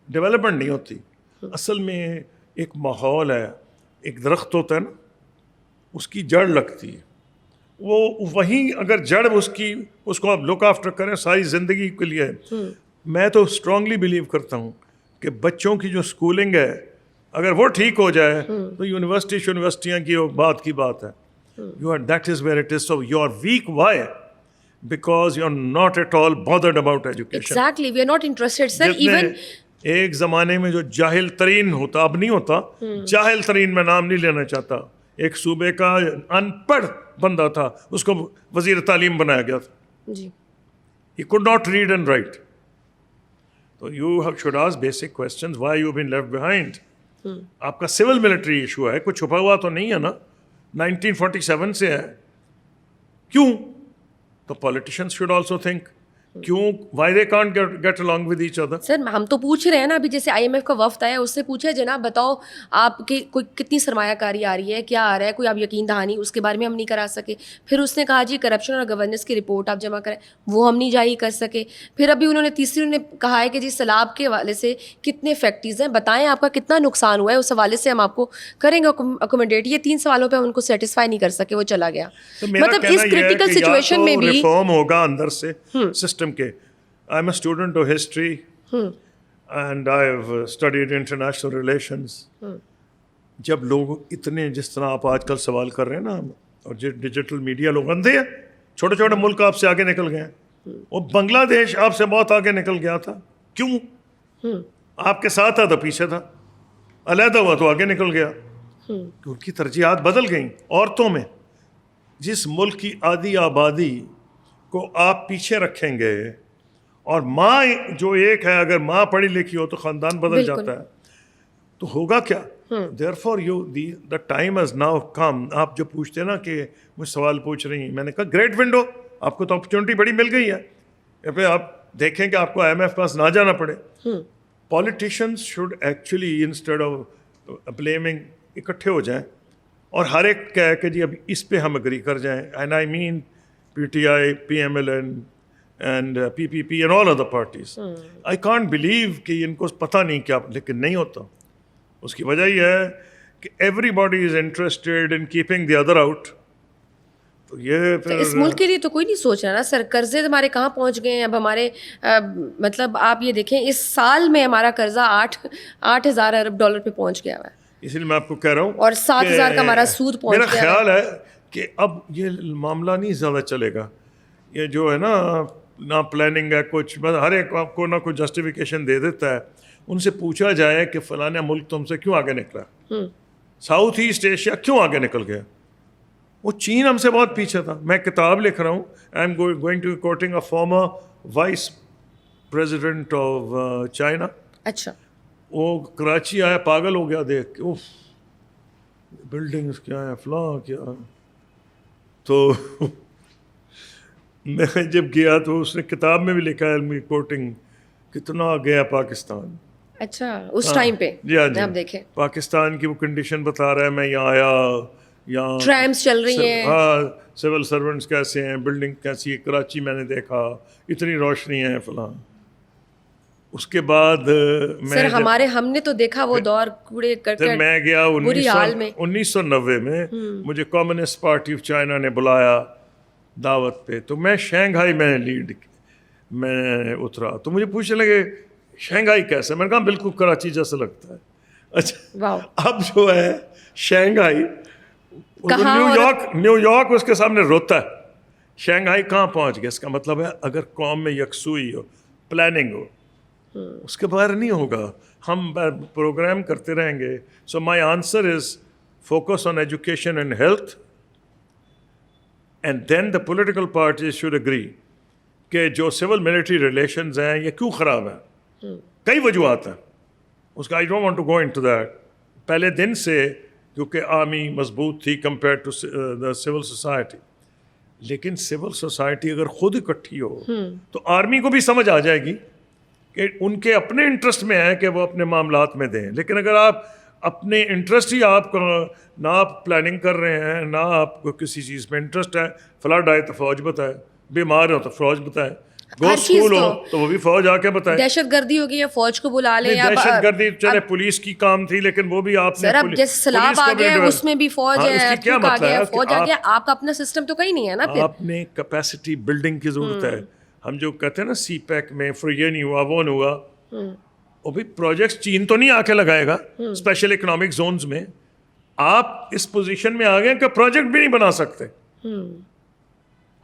ڈیولپمنٹ نہیں ہوتی. اصل میں ایک ماحول ہے, ایک درخت ہوتا ہے نا, اس کی جڑ لگتی ہے, وہ وہیں اگر جڑ اس کو آپ لک آفٹر کریں ساری زندگی کے لیے. میں تو اسٹرانگلی بلیو کرتا ہوں کہ بچوں کی جو اسکولنگ ہے اگر وہ ٹھیک ہو جائے تو یونیورسٹیاں کی بات ہے. That is where it is. So you are weak. Why? Because you are not at all bothered about education. Exactly, we are not interested, sir. Even ایک زمانے میں جو جاہل ترین ہوتا, اب نہیں ہوتا, جاہل ترین میں نام نہیں لینا چاہتا, ایک صوبے کا ان پڑھ بندہ تھا, اس کو وزیر تعلیم بنایا گیا تھا. جی, he could not read and write. So you should ask basic questions, why you have been left behind. آپ کا سول ملٹری ایشو ہے, کچھ چھپا ہوا تو نہیں ہے نا, 1947 سے ہے. کیوں؟ تو politicians should also think, کیوں why they can't get along with each other. سر ہم تو پوچھ رہے ہیں نا, ابھی جیسے آئی ایم ایف کا وفد آیا, اس سے پوچھا جناب بتاؤ آپ کی کوئی کتنی سرمایہ کاری آ رہی ہے, کیا آ رہا ہے, کوئی آپ یقین دہانی اس کے بارے میں ہم نہیں کرا سکے. پھر اس نے کہا جی کرپشن اور گورننس کی رپورٹ آپ جمع کریں, وہ ہم نہیں جاری کر سکے. پھر ابھی انہوں نے کہا ہے کہ جی سیلاب کے حوالے سے کتنے فیکٹریز ہیں, بتائیں آپ کا کتنا نقصان ہوا ہے, اس حوالے سے ہم آپ کو کریں گے اکوموڈیٹ. یہ 3 سوالوں پہ ہم ان کو سیٹسفائی نہیں کر سکے, وہ چلا گیا. مطلب اس کریٹیکل سچویشن میں بھی ریفارم ہوگا اندر سے سسٹم کے. I'm a student of history and I've studied international relations. جب لوگ اتنے جس طرح آپ آج کل سوال کر رہے ہیں نا, اور جو ڈیجیٹل میڈیا لوگ اندھے ہیں, چھوٹے چھوٹے ملک آپ سے آگے نکل گئے ہیں. وہ بنگلہ دیش آپ سے بہت آگے نکل گیا تھا, کیوں؟ آپ کے ساتھ تھا تو پیچھے تھا, علیحدہ ہوا تو آگے نکل گیا. ان کی ترجیحات بدل گئیں. عورتوں میں جس ملک کی آدھی آبادی کو آپ پیچھے رکھیں گے, اور ماں جو ایک ہے, اگر ماں پڑھی لکھی ہو تو خاندان بدل جاتا ہے, تو ہوگا کیا؟ Therefore the time has now come. آپ جو پوچھتے ہیں نا کہ مجھ سوال پوچھ رہی ہیں, میں نے کہا گریٹ ونڈو, آپ کو تو اپرچونٹی بڑی مل گئی ہے, یا پھر آپ دیکھیں کہ آپ کو IMF پاس نہ جانا پڑے. Politicians should actually instead of blaming اکٹھے ہو جائیں اور ہر ایک کہے کہ جی اب اس پہ ہم اگری کر جائیں. And I mean PTI, PMLN and PPP and all other parties. I can't believe کہ ان کو پتہ نہیں کیا, لیکن نہیں ہوتا. اس کی وجہ یہ ہے کہ everybody is interested in keeping the other out. تو یہ پھر اس ملک کے لیے تو کوئی نہیں سوچ رہا نا سر. قرضے ہمارے کہاں پہنچ گئے ہیں اب ہمارے, مطلب آپ یہ دیکھیں اس سال میں ہمارا قرضہ 8,000 ارب ڈالر پہ پہنچ گیا ہوا ہے, اسی لیے میں آپ کو کہہ رہا ہوں, اور 7,000 کا ہمارا سود پہنچ گیا. میرا خیال ہے کہ اب یہ معاملہ نہیں زیادہ چلے گا. یہ جو ہے نا پلاننگ ہے کچھ, بس ہر ایک آپ کو نہ کوئی جسٹیفیکیشن دے دیتا ہے. ان سے پوچھا جائے کہ فلانا ملک تم سے کیوں آگے نکلا, ساؤتھ ایسٹ ایشیا کیوں آگے نکل گیا؟ وہ چین ہم سے بہت پیچھے تھا. میں کتاب لکھ رہا ہوں, I am going to quoting a former vice president of China. اچھا. وہ کراچی آیا, پاگل ہو گیا دیکھ کے, اوف بلڈنگس کیا ہے, فلاں کیا. تو میں جب گیا تو اس نے کتاب میں بھی لکھا ہے علمی کوٹنگ, کتنا گیا پاکستان. اچھا, اس ٹائم پہ جی ہاں جی, آپ دیکھیں پاکستان کی وہ کنڈیشن بتا رہا ہے. میں یہاں آیا, یہاں ٹرامس چل رہی ہیں, ہاں سول سرونٹس کیسے ہیں, بلڈنگ کیسی ہے. کراچی میں نے دیکھا اتنی روشنی ہے فلاں. اس کے بعد سر ہم نے تو دیکھا وہ دور کوڑے کرکٹ. میں گیا 1990 میں, مجھے کمیونسٹ پارٹی آف چائنا نے بلایا دعوت پہ, تو میں شنگھائی میں میں اترا. تو مجھے پوچھنے لگے شنگھائی کیسے, میں نے کہا بالکل کراچی جیسا لگتا ہے. اچھا, اب جو ہے شنگھائی, نیو یارک اس کے سامنے روتا ہے. شنگھائی کہاں پہنچ گیا؟ اس کا مطلب ہے اگر قوم میں یکسوئی ہو, پلاننگ ہو, اس کے باہر نہیں ہوگا. ہم پروگرام کرتے رہیں گے. So my answer is focus on education and health, and then the political parties should agree کہ جو سول ملٹری ریلیشنز ہیں یہ کیوں خراب ہیں. کئی وجوہات ہیں اس کا, I don't want to go into that. پہلے دن سے کیونکہ آرمی مضبوط تھی compare to the civil society, لیکن سول سوسائٹی اگر خود اکٹھی ہو تو آرمی کو بھی سمجھ آ جائے گی کہ ان کے اپنے انٹرسٹ میں ہے کہ وہ اپنے معاملات میں دیں. لیکن اگر آپ اپنے انٹرسٹ ہی آپ کو نہ آپ پلاننگ کر رہے ہیں, نہ آپ کو کسی چیز میں انٹرسٹ ہے, فلڈ آئے تو فوج بتائے, بیمار ہو تو فوج بتائے, گو اسکول ہو تو وہ بھی فوج آ کے بتائے, دہشت گردی ہوگی یا فوج کو بلا لیں. دہشت گردی چلے پولیس کی کام تھی, لیکن وہ بھی آپ نے سر اب جیسے سیلاب آ گیا اس میں بھی فوج ہے, کیا مطلب ہے فوج آ گیا, آپ کا اپنا سسٹم تو کہیں نہیں ہے نا. پھر آپ نے کیپیسٹی بلڈنگ کی ضرورت ہے. ہم جو کہتے ہیں نا سی پیک میں یہ نہیں ہوا وہ نہیں ہوا, وہ بھی پروجیکٹس چین تو نہیں آ کے لگائے گا اسپیشل اکنامک زونز میں. آپ اس پوزیشن میں آ گئے کہ پروجیکٹ بھی نہیں بنا سکتے.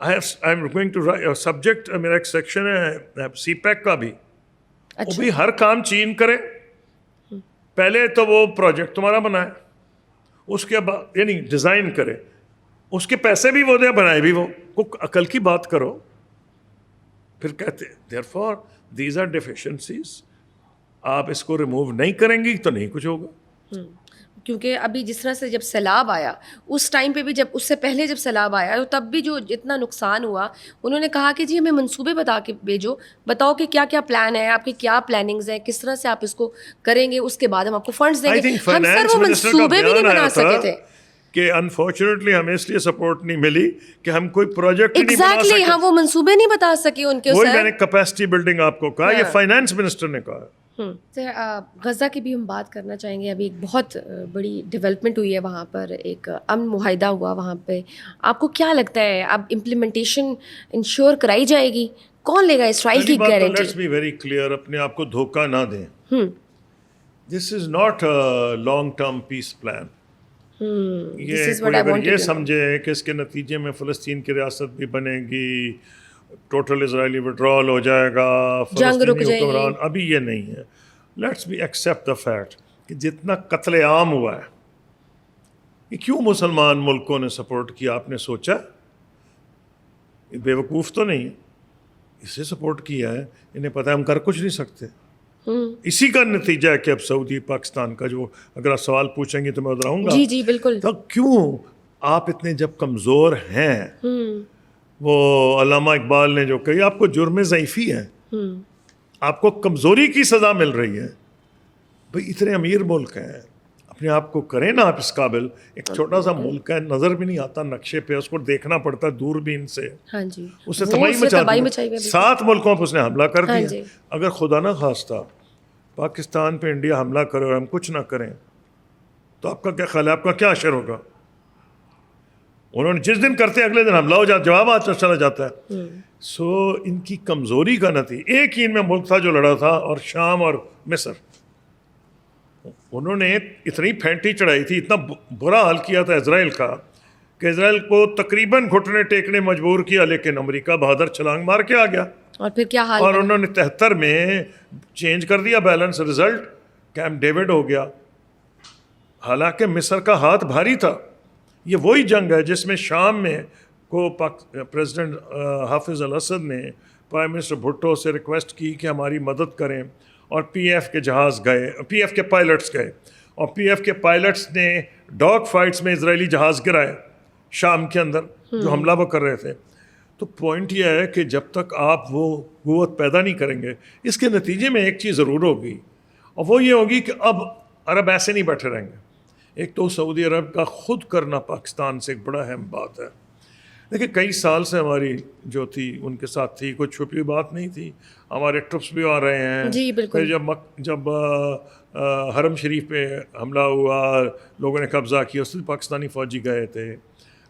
I am going to write subject, میرا ایک سیکشن ہے سی پیک کا بھی, وہ بھی ہر کام چین کرے. پہلے تو وہ پروجیکٹ تمہارا بنائے, اس کے بعد یعنی ڈیزائن کرے, اس کے پیسے بھی وہ دے, بنائے بھی وہ. عقل کی بات کرو. پھر کہتے therefore these are deficiencies. آپ اس کو ریموو نہیں کریں گی تو نہیں کچھ ہوگا. کیونکہ ابھی جس طرح سے جب سیلاب آیا اس ٹائم پہ بھی, جب اس سے پہلے جب سیلاب آیا تو تب بھی جو اتنا نقصان ہوا, انہوں نے کہا کہ جی ہمیں منصوبے بتا کے بھیجو, بتاؤ کہ کیا کیا پلان ہے آپ کے, کیا پلاننگز ہیں, کس طرح سے آپ اس کو کریں گے, اس کے بعد ہم آپ کو فنڈز دیں گے. ہم سر وہ منصوبے بھی نہیں بنا سکے تھے کہ انفارچونیٹلی ہمیں اس لیے سپورٹ نہیں ملی کہ ہم کوئی پروجیکٹ نہیں بنا سکے. ایگزیکٹلی, ہاں وہ منصوبے نہیں بتا سکے ان کے. وہی میں نے کیپیسٹی بلڈنگ آپ کو کہا, یہ فائنانس منسٹر نے کہا. غزہ کی بھی ہم بات کرنا چاہیں گے. ابھی ایک بہت بڑی ڈیولپمنٹ ہوئی ہے وہاں پر, ایک امن معاہدہ ہوا وہاں پہ. آپ کو کیا لگتا ہے اب امپلیمنٹیشن انشور کرائی جائے گی؟ کون لے گا اسرائیل کی guarantee? Let's be very clear, اپنے آپ کو دھوکہ نہ دیں. This is not long term peace plan. یہ کوئی اگر یہ سمجھے کہ اس کے نتیجے میں فلسطین کی ریاست بھی بنے گی, ٹوٹل اسرائیلی وڈرال ہو جائے گا, فلسطینی حکمران, ابھی یہ نہیں ہے. Let's be accept the fact کہ جتنا قتل عام ہوا ہے یہ کیوں مسلمان ملکوں نے سپورٹ کیا, آپ نے سوچا؟ یہ بے وقوف تو نہیں ہے, اسے سپورٹ کیا ہے, انہیں پتہ ہے ہم کر کچھ نہیں سکتے. اسی کا نتیجہ ہے کہ اب سعودی پاکستان کا جو اگر آپ سوال پوچھیں گے تو میں ادھر آؤں گا. جی جی بالکل. تو کیوں آپ اتنے جب کمزور ہیں, وہ علامہ اقبال نے جو کہی آپ کو جرم ضعیفی ہے, آپ کو کمزوری کی سزا مل رہی ہے. بھئی اتنے امیر ملک ہیں, اپنے آپ کو کریں نا آپ اس قابل. ایک چھوٹا سا ملک ہے, نظر بھی نہیں آتا نقشے پہ, اس کو دیکھنا پڑتا ہے دوربین سے. ہاں جی, اس سے تباہی مچا دی, 7 ملکوں پہ اس نے حملہ کر دیا. اگر خدا نہ خواستہ پاکستان پہ انڈیا حملہ کرے اور ہم کچھ نہ کریں تو آپ کا کیا خیال ہے, آپ کا کیا اثر ہوگا؟ انہوں نے جس دن کرتے اگلے دن حملہ ہو جاتا, جواب آتا چلا جاتا ہے. سو ان کی کمزوری کا نتیجہ, ایک ہی ان میں ملک تھا جو لڑا تھا, اور شام اور مصر. انہوں نے اتنی پھینٹی چڑھائی تھی, اتنا برا حال کیا تھا اسرائیل کا کہ اسرائیل کو تقریباً گھٹنے ٹیکنے مجبور کیا, لیکن امریکہ بہادر چھلانگ مار کے آ گیا. اور پھر کیا حال, اور انہوں نے 73 میں چینج کر دیا بیلنس, رزلٹ کیمپ ڈیوڈ ہو گیا. حالانکہ مصر کا ہاتھ بھاری تھا. یہ وہی جنگ ہے جس میں شام میں کو پریزیڈنٹ حافظ الاسد نے پرائم منسٹر بھٹو سے ریکویسٹ کی کہ ہماری مدد کریں, اور پی ایف کے جہاز گئے, پی ایف کے پائلٹس گئے, اور پی ایف کے پائلٹس نے ڈاگ فائٹس میں اسرائیلی جہاز گرائے شام کے اندر جو حملہ وہ کر رہے تھے. تو پوائنٹ یہ ہے کہ جب تک آپ وہ قوت پیدا نہیں کریں گے, اس کے نتیجے میں ایک چیز ضرور ہوگی, اور وہ یہ ہوگی کہ اب عرب ایسے نہیں بیٹھے رہیں گے. ایک تو سعودی عرب کا خود کرنا پاکستان سے ایک بڑا اہم بات ہے. دیکھیں کئی سال سے ہماری جو تھی ان کے ساتھ تھی, کوئی چھپی بات نہیں تھی. ہمارے ٹرپس بھی آ رہے ہیں. جی بالکل. جب حرم شریف پہ حملہ ہوا, لوگوں نے قبضہ کیا, اس میں پاکستانی فوجی گئے تھے.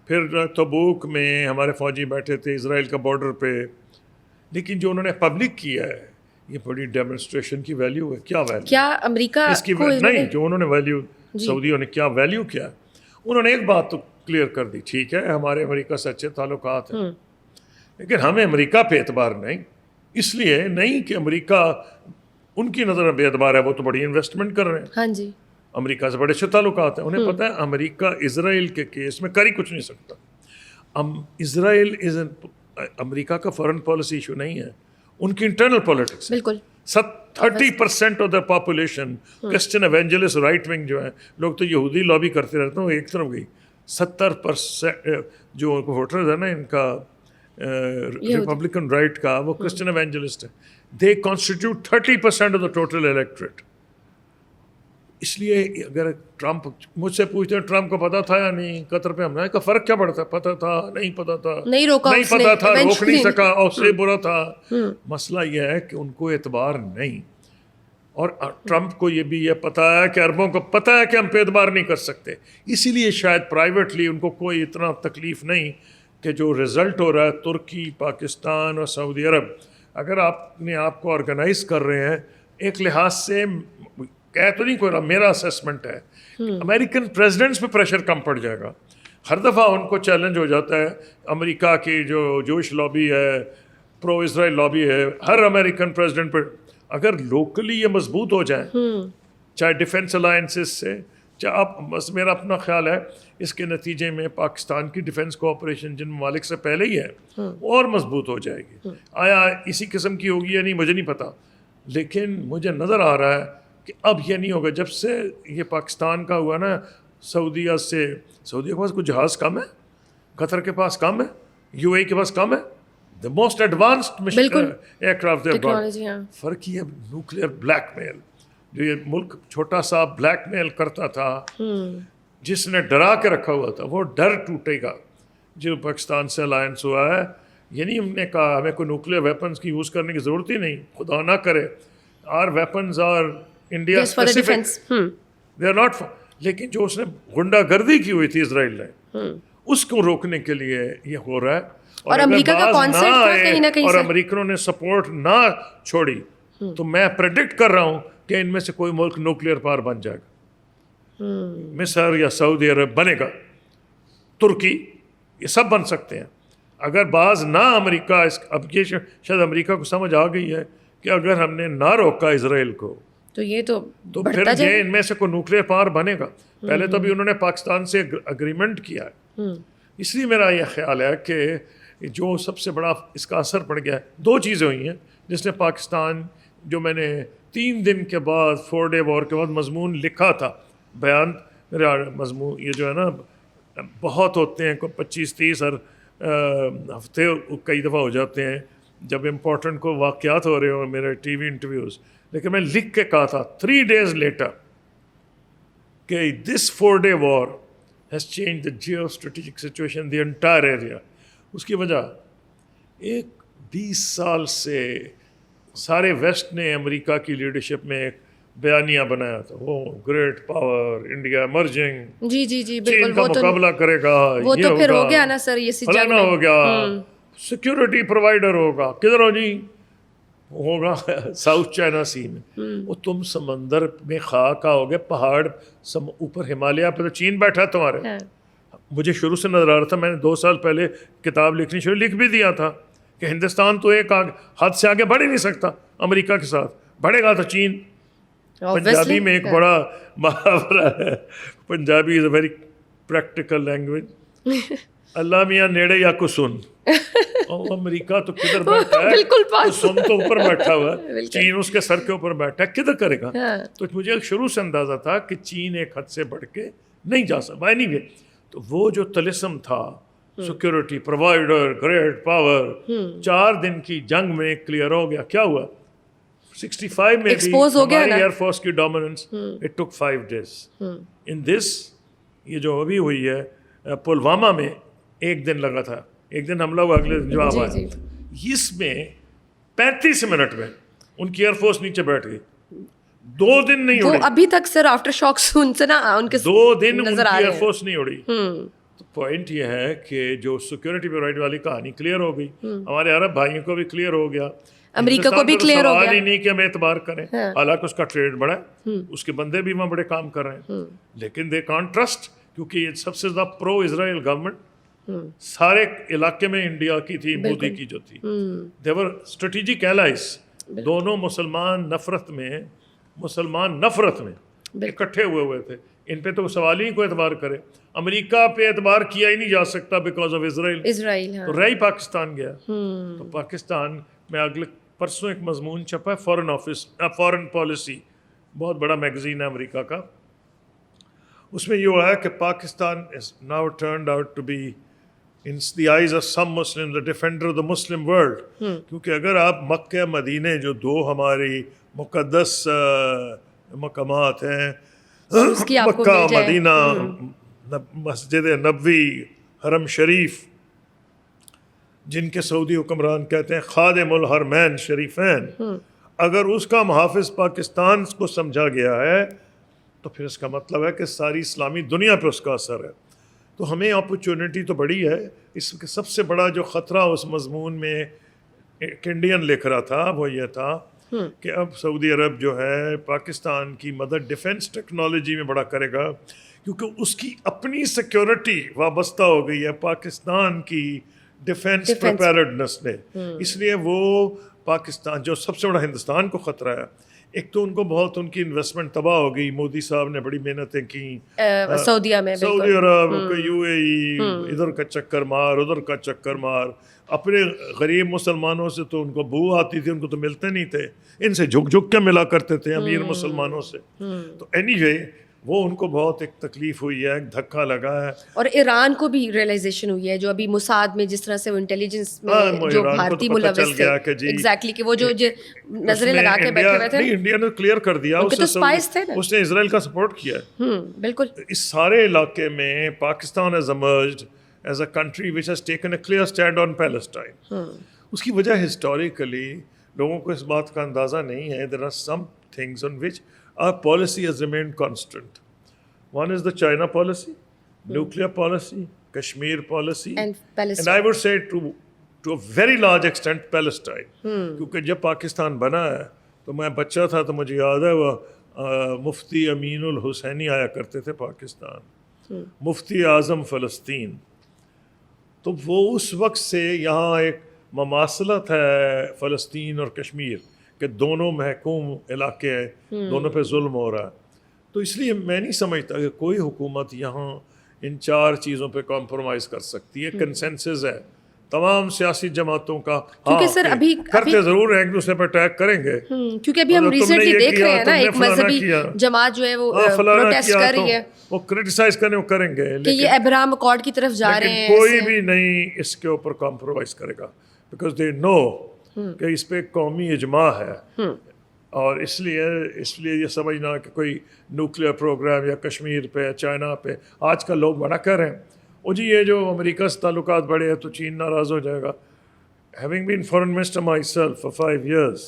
پھر تبوک میں ہمارے فوجی بیٹھے تھے اسرائیل کا بارڈر پہ. لیکن جو انہوں نے پبلک کیا ہے, یہ بڑی ڈیمونسٹریشن کی ویلیو ہے. کیا ویلیو, کیا امریکہ اس کی نہیں, جو انہوں نے ویلیو سعودیوں نے کیا ویلیو کیا, انہوں نے ایک بات تو کلیئر کر دی, ٹھیک ہے ہمارے امریکہ سے اچھے تعلقات ہیں, لیکن ہمیں امریکہ پہ اعتبار نہیں. اس لیے نہیں کہ امریکہ ان کی نظر میں بے اعتبار ہے, وہ تو بڑی انویسٹمنٹ کر رہے ہیں. ہاں جی, امریکہ سے بڑے اچھے تعلقات ہیں. انہیں پتہ ہے امریکہ اسرائیل کے کیس میں کر ہی کچھ نہیں سکتا. اسرائیل امریکہ کا فارن پالیسی ایشو نہیں ہے, ان کی انٹرنل پالیٹکس. بالکل. 30% of the population Christian evangelist right wing جو ہیں, لوگ تو یہودی لابی کرتے رہتے ہیں, وہ ایک طرف گئی. 70% جو ووٹرز ہیں نا ان کا ریپبلکن رائٹ کا, وہ کرسچن ایونجلسٹ ہیں. They constitute 30% of the total electorate. اس لیے اگر ٹرمپ مجھ سے پوچھتے ہیں ٹرمپ کو پتا تھا یا نہیں قطر پہ حملہ کا, فرق کیا پڑتا ہے؟ پتا تھا, نہیں پتا تھا, نہیں پتا تھا, روک نہیں سکا, اور اس سے برا تھا. مسئلہ یہ ہے کہ ان کو اعتبار نہیں, اور ٹرمپ کو یہ بھی یہ پتا ہے کہ عربوں کو پتا ہے کہ ہم پہ اعتبار نہیں کر سکتے. اسی لیے شاید پرائیویٹلی ان کو کوئی اتنا تکلیف نہیں کہ جو رزلٹ ہو رہا ہے ترکی, پاکستان اور سعودی عرب, اگر آپ نے آپ کو آرگنائز کر رہے ہیں ایک لحاظ سے, کہہ تو نہیں کوئی رہا, میرا اسیسمنٹ ہے امریکن پریزیڈنٹس پہ پریشر کم پڑ جائے گا. ہر دفعہ ان کو چیلنج ہو جاتا ہے. امریکہ کی جو جوش لابی ہے, پرو اسرائیل لابی ہے, ہر امریکن پریزیڈنٹ پہ اگر لوکلی یہ مضبوط ہو جائیں, چاہے ڈیفنس الائنسز سے, چاہے آپ, بس میرا اپنا خیال ہے اس کے نتیجے میں پاکستان کی ڈیفنس کوآپریشن جن ممالک سے پہلے ہی ہے اور مضبوط ہو جائے گی. آیا اسی قسم کی ہوگی یا نہیں مجھے نہیں پتا, لیکن مجھے نظر آ رہا ہے کہ اب یہ نہیں ہوگا. جب سے یہ پاکستان کا ہوا نا, سعودیہ کے پاس کچھ جہاز کم ہے, قطر کے پاس کم ہے, یو اے کے پاس کم ہے, the most advanced aircraft. فرق یہ نیوکلیئر بلیک میل, جو یہ ملک چھوٹا سا بلیک میل کرتا تھا, جس نے ڈرا کے رکھا ہوا تھا, وہ ڈر ٹوٹے گا جو پاکستان سے الائنس ہوا ہے. یہ نہیں ہم نے کہا ہمیں کوئی نیوکلیئر ویپنس کی یوز کرنے کی ضرورت ہی نہیں, خدا نہ کرے. Are weapons are India specific, they are not. لیکن جو اس نے غنڈہ گردی کی ہوئی تھی اسرائیل نے, اس کو روکنے کے لیے یہ ہو رہا ہے. اور امریکہ کا کانسیپٹ تھا کہیں نہ کہیں, اور امریکنوں نے سپورٹ نہ چھوڑی, تو میں پریڈکٹ کر رہا ہوں کہ ان میں سے کوئی ملک نیوکلیئر پاور بن جائے گا. مصر یا سعودی عرب بنے گا, ترکی, یہ سب بن سکتے ہیں اگر بعض نہ امریکہ اب یہ شاید امریکہ کو سمجھ آ گئی ہے کہ اگر ہم نے نہ روکا اسرائیل کو تو یہ تو پھر یہ ان میں سے کوئی نیوکلیئر پاور بنے گا. پہلے تو بھی انہوں نے پاکستان سے اگریمنٹ کیا ہے. اس لیے میرا یہ خیال ہے کہ جو سب سے بڑا اس کا اثر پڑ گیا ہے, 2 چیزیں ہوئی ہیں جس نے پاکستان, جو میں نے 3 دن کے بعد 4 ڈے وار کے بعد مضمون لکھا تھا, بیان میرا مضمون یہ جو ہے نا بہت ہوتے ہیں, 25-30 ہر ہفتے کئی دفعہ ہو جاتے ہیں جب امپورٹنٹ کو واقعات ہو رہے ہو میرے ٹی وی انٹرویوز, لیکن میں لکھ کے کہا تھا 3 days لیٹر کہ دس 4 day war has changed the geostrategic situation in the entire area. اس کی وجہ 20 سال سے سارے ویسٹ نے امریکہ کی لیڈرشپ میں ایک بیانیہ بنایا تھا, وہ گریٹ پاور, انڈیا ایمرجنگ, جی جی جی چین بالکل, کا وہ تو مقابلہ کرے گا, وہ یہ تو پھر ہوگا, ہو گیا نا سر, یہ فلانا ہو گیا, سیکورٹی پرووائڈر ہوگا, کدھر ہو جی, ہوگا ساؤتھ چائنا سی میں. وہ تم سمندر میں خاک آؤ گے, پہاڑ اوپر ہمالیہ پہ تو چین بیٹھا ہے تمہارے. مجھے شروع سے نظر آ رہا تھا, میں نے 2 سال پہلے کتاب لکھنی شروع لکھ بھی دیا تھا کہ ہندوستان تو ایک حد سے آگے بڑھ ہی نہیں سکتا امریکہ کے ساتھ, بڑھے گا تو چین. پنجابی میں ایک بڑا محاورہ ہے, پنجابی از اے ویری پریکٹیکل لینگویج, اللہ میاں نیڑے یا کو سن. امریکہ تو کدھر بیٹھا ہے, تو سن تو اوپر بیٹھا ہوا ہے, چین اس کے سر کے اوپر بیٹھا ہے, کدھر کرے گا. تو مجھے شروع سے اندازہ تھا کہ چین ایک حد سے بڑھ کے نہیں جا سکتا. اینی وے, تو وہ جو طلسم تھا سیکورٹی پرووائڈر, گریٹ پاور, 4 دن کی جنگ میں کلیئر ہو گیا. کیا ہوا 65 میں بھی ہماری ایئر فورس کی ڈومیننس, اٹ ٹک 5 days. ان دس یہ جو ابھی ہوئی ہے پلوامہ میں 1 دن لگا تھا, 1 دن حملہ ہوا, اگلے دن جواب آیا. اس میں 35 منٹ میں ان کی ایئر فورس نیچے بیٹھ گئی, 2 دن نہیں اڑی. ابھی تک سر آفٹر شاک سن سے نا ان کے 2 دن ان کی ایئر فورس نہیں اڑی. تو پوائنٹ یہ ہے کہ جو سیکورٹی پرووائڈ والی کہانی کلیئر ہو گئی, ہمارے عرب بھائیوں کو بھی کلیئر ہو گیا, امریکہ کو بھی کلیئر ہو گیا. سوال ہی نہیں کہ ہم اعتبار کریں, حالانکہ اس کا ٹریڈ بڑا ہے, اس کے بندے بھی وہاں بڑے کام کر رہے ہیں, لیکن دے کانٹ ٹرسٹ, کیونکہ یہ سب سے زیادہ پرو اسرائیل گورنمنٹ سارے علاقے میں انڈیا کی تھی, مودی کی جو تھی, دے ور اسٹریٹجک ایلائز. دونوں مسلمان نفرت میں اکٹھے ہوئے تھے. ان پہ تو سوال ہی کوئی اعتبار کرے, امریکہ پہ اعتبار کیا ہی نہیں جا سکتا بیکاز آف اسرائیل. تو رہی پاکستان گیا. تو پاکستان میں اگلے پرسوں ایک مضمون چھپا ہے فارن پالیسی, بہت بڑا میگزین ہے امریکہ کا. اس میں یہ ہوا ہے کہ Pakistan is now turned out to be in the eyes of some Muslims the defender of the Muslim world. کیونکہ اگر آپ مکہ مدینے جو 2 ہماری مقدس مقامات ہیں, مکہ مدینہ, مسجد نبوی, حرم شریف, جن کے سعودی حکمران کہتے ہیں خادم الحرمین شریفین, اگر اس کا محافظ پاکستان کو سمجھا گیا ہے تو پھر اس کا مطلب ہے کہ ساری اسلامی دنیا پہ اس کا اثر ہے. تو ہمیں اپرچونٹی تو بڑی ہے. اس کے سب سے بڑا جو خطرہ اس مضمون میں ایک انڈین لکھ رہا تھا وہ یہ تھا کہ اب سعودی عرب جو ہے پاکستان کی مدد ڈیفنس ٹیکنالوجی میں بڑا کرے گا, کیونکہ اس کی اپنی سیکیورٹی وابستہ ہو گئی ہے پاکستان کی ڈیفنس پریپیرڈنس نے. اس لیے وہ پاکستان جو سب سے بڑا ہندوستان کو خطرہ ہے, ایک تو ان کو بہت ان کی انویسٹمنٹ تباہ ہو گئی, مودی صاحب نے بڑی محنتیں کی سعودی عرب, یو اے ای, ادھر کا چکر مار ادھر کا چکر مار. اپنے غریب مسلمانوں سے تو ان کو بو آتی تھی, ان کو تو ملتے نہیں تھے, ان سے جھک جھک کے ملا کرتے تھے امیر مسلمانوں سے. تو اینی وے وہ ان کو بہت ایک تکلیف ہوئی ہے, ایک دھکا لگا ہے. اور ایران کو بھی ریئلائزیشن ہوئی ہے, جو ابھی موساد میں جس طرح سے وہ انٹیلیجنس میں جو بھارتی ملوث تھے, ایگزیکٹلی کہ وہ جو نظریں لگا کے بیٹھے ہوئے تھے, انڈیا نے کلیئر کر دیا, اس نے اسرائیل کا سپورٹ کیا ہے. بالکل. اس سارے علاقے میں Pakistan has emerged as a country which has taken a clear stand on Palestine. اس کی وجہ ہسٹوریکلی لوگوں کو اس بات کا اندازہ نہیں ہے. There are some things on which our policy has remained constant. One is the China policy, nuclear policy, Kashmir policy, and I would say to a very large extent Palestine. کیونکہ جب پاکستان بنا ہے تو میں بچہ تھا تو مجھے یاد ہے وہ مفتی امین الحسینی آیا کرتے تھے پاکستان، مفتی اعظم فلسطین. تو وہ اس وقت سے یہاں ایک مماثلت ہے فلسطین اور کشمیر کہ دونوں محکوم علاقے ہیں، دونوں پہ ظلم ہو رہا ہے. تو اس لیے میں نہیں سمجھتا کہ کوئی حکومت یہاں ان 4 چیزوں پہ کمپرومائز کر سکتی ہے. کنسنسس ہے تمام سیاسی جماعتوں کا. کیونکہ سر ابھی کرتے ضرور ہیں ایک دوسرے پہ اٹیک کریں گے، کیونکہ ابھی ہم ریسنٹلی دیکھ رہے ہیں نا ایک مذہبی جماعت جو ہے وہ پروٹیسٹ کر رہی ہے، وہ کرٹیسائز کرنے کو کریں گے کہ یہ ابراہم اکارڈ کی طرف جا رہے ہیں. کوئی بھی نہیں اس کے اوپر کمپرومائز کرے گا بیکاز دے نو کہ اس پہ قومی اجماع ہے. اور اس لیے یہ سمجھنا کہ کوئی نیوکلیئر پروگرام یا کشمیر پہ چائنا پہ، آج کل لوگ بڑا کہہ رہے ہیں او جی یہ جو امریکہ سے تعلقات بڑھے ہیں تو چین ناراض ہو جائے گا. Having been foreign minister my self for 5 years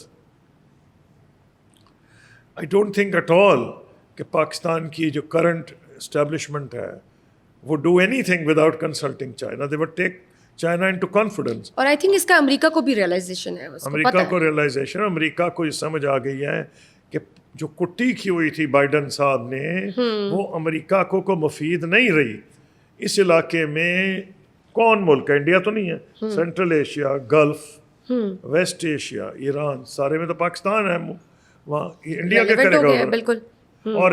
I don't think at all کہ پاکستان کی جو کرنٹ اسٹیبلشمنٹ ہے وہ do any thing without consulting China. They would take China into confidence. اور آئی تھنک اس کا امریکہ کو بھی ریئلائزیشن ہے، امریکہ کو ریئلائزیشن، امریکہ کو یہ سمجھ آ گئی ہے کہ جو کٹی کی ہوئی تھی بائیڈن صاحب نے وہ امریکہ کو مفید نہیں رہی. اس علاقے میں کون ملک ہے؟ انڈیا تو نہیں ہے، Central Asia, Gulf, West Asia, Iran, سارے میں تو پاکستان ہے. وہاں انڈیا کیا کرے گا؟ بالکل. اور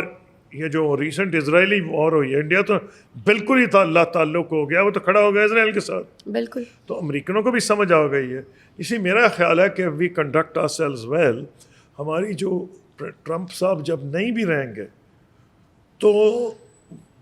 یہ جو ریسنٹ اسرائیلی وار ہوئی ہے، انڈیا تو بالکل ہی تعلق ہو گیا، وہ تو کھڑا ہو گیا اسرائیل کے ساتھ. بالکل. تو امریکنوں کو بھی سمجھ آ گئی ہے. اسی میرا خیال ہے کہ we conduct ourselves well. ہماری جو ٹرمپ صاحب جب نہیں بھی رہیں گے تو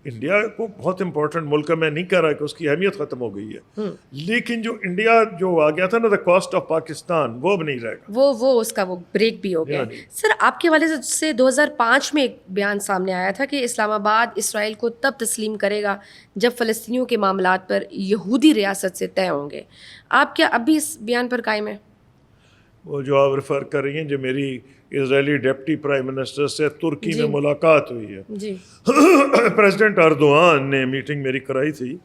انڈیا کو بہت امپورٹنٹ ملک ہے. میں نہیں کہہ رہا کہ اس کی اہمیت ختم ہو گئی ہے، لیکن جو انڈیا جو آ گیا تھا نا دا کاسٹ آف پاکستان، وہ اب نہیں رہے گا. وہ اس کا وہ بریک بھی ہو گیا. سر آپ کے حوالے سے 2005 میں ایک بیان سامنے آیا تھا کہ اسلام آباد اسرائیل کو تب تسلیم کرے گا جب فلسطینیوں کے معاملات پر یہودی ریاست سے طے ہوں گے. آپ کیا اب بھی اس بیان پر قائم ہیں؟ وہ جو آپ ریفر کر رہی ہیں جو میری اسرائیلی ڈپٹی پرائم منسٹر سے ترکی میں ملاقات ہوئی ہے، جی پریزیڈنٹ اردوان نے میٹنگ میری کرائی تھی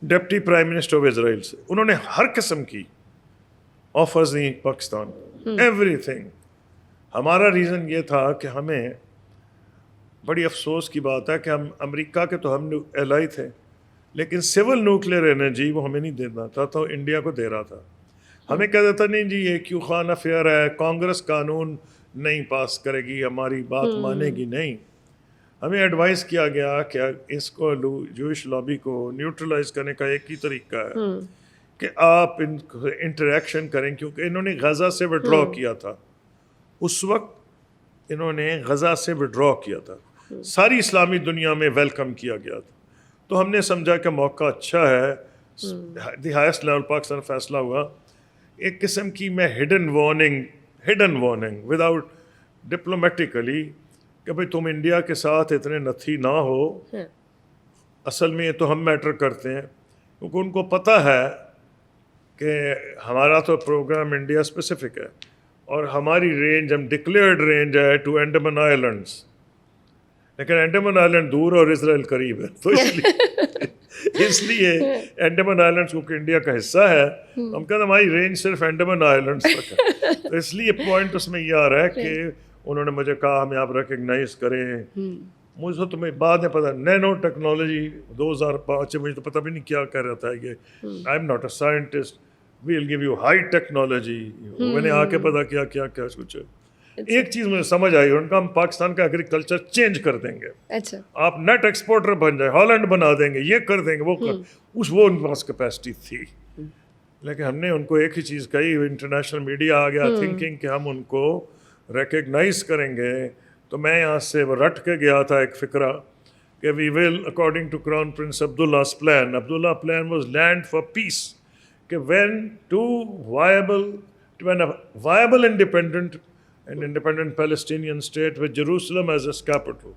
deputy prime minister of Israel سے. انہوں نے ہر قسم کی آفرز دی پاکستان، ایوری تھنگ. ہمارا ریزن یہ تھا کہ ہمیں بڑی افسوس کی بات ہے کہ ہم امریکہ کے تو ہم الائی تھے، لیکن سول نیوکلیئر انرجی وہ ہمیں نہیں دینا تھا، تو انڈیا کو دے رہا تھا. ہمیں کہہ دیتا نہیں جی یہ کیوں خان افیئر ہے، کانگریس قانون نہیں پاس کرے گی، ہماری بات مانے گی نہیں. ہمیں ایڈوائز کیا گیا کہ اس کو جوئش لابی کو نیوٹرلائز کرنے کا ایک ہی طریقہ ہے کہ آپ ان انٹریکشن کریں، کیونکہ انہوں نے غزہ سے وڈرا کیا تھا. اس وقت انہوں نے غزہ سے وڈرا کیا تھا، ساری اسلامی دنیا میں ویلکم کیا گیا تھا. تو ہم نے سمجھا کہ موقع اچھا ہے. دی ہائیسٹ لیول پاکستان فیصلہ ہوا ایک قسم کی میں ہڈن وارننگ وداؤٹ ڈپلومیٹیکلی کہ بھائی تم انڈیا کے ساتھ اتنے نتھی نہ ہو. اصل میں یہ تو ہم میٹر کرتے ہیں، کیونکہ ان کو پتہ ہے کہ ہمارا تو پروگرام انڈیا اسپیسیفک ہے اور ہماری رینج ہم ڈکلیئرڈ رینج ہے ٹو انڈمان آئلینڈس، لیکن انڈمان آئلینڈ دور اور اسرائیل قریب ہے. تو اس لیے انڈمان آئلینڈس کیونکہ انڈیا کا حصہ ہے، ہم کہتے ہیں ہماری رینج صرف انڈمان آئلینڈس تک ہے. تو اس لیے پوائنٹ اس میں یہ آ رہا ہے کہ انہوں نے مجھے کہا ہمیں آپ ریکگنائز کریں. مجھے تو بعد میں پتا نینو ٹیکنالوجی 2005 مجھے تو پتہ بھی نہیں کیا کہہ رہا تھا یہ. I am not a scientist, we will give you high technology. میں نے آ کے پتا کیا کچھ. ایک چیز مجھے سمجھ آئی، ان کا ہم پاکستان کا ایگریکلچر چینج کر دیں گے. اچھا آپ نیٹ ایکسپورٹر بن جائیں، ہالینڈ بنا دیں گے، یہ کر دیں گے، وہ ان کے پاس کیپیسٹی تھی. لیکن ہم نے ان کو ایک ہی چیز کہی، انٹرنیشنل میڈیا آ گیا تھنکنگ کہ ہم ان کو ریکگنائز کریں گے. تو میں یہاں سے رٹ کے گیا تھا ایک فکرہ کہ we will according to crown prince Abdullah's plan. Abdullah plan was land for peace, کہ when a viable independent Palestinian state with Jerusalem as its capital،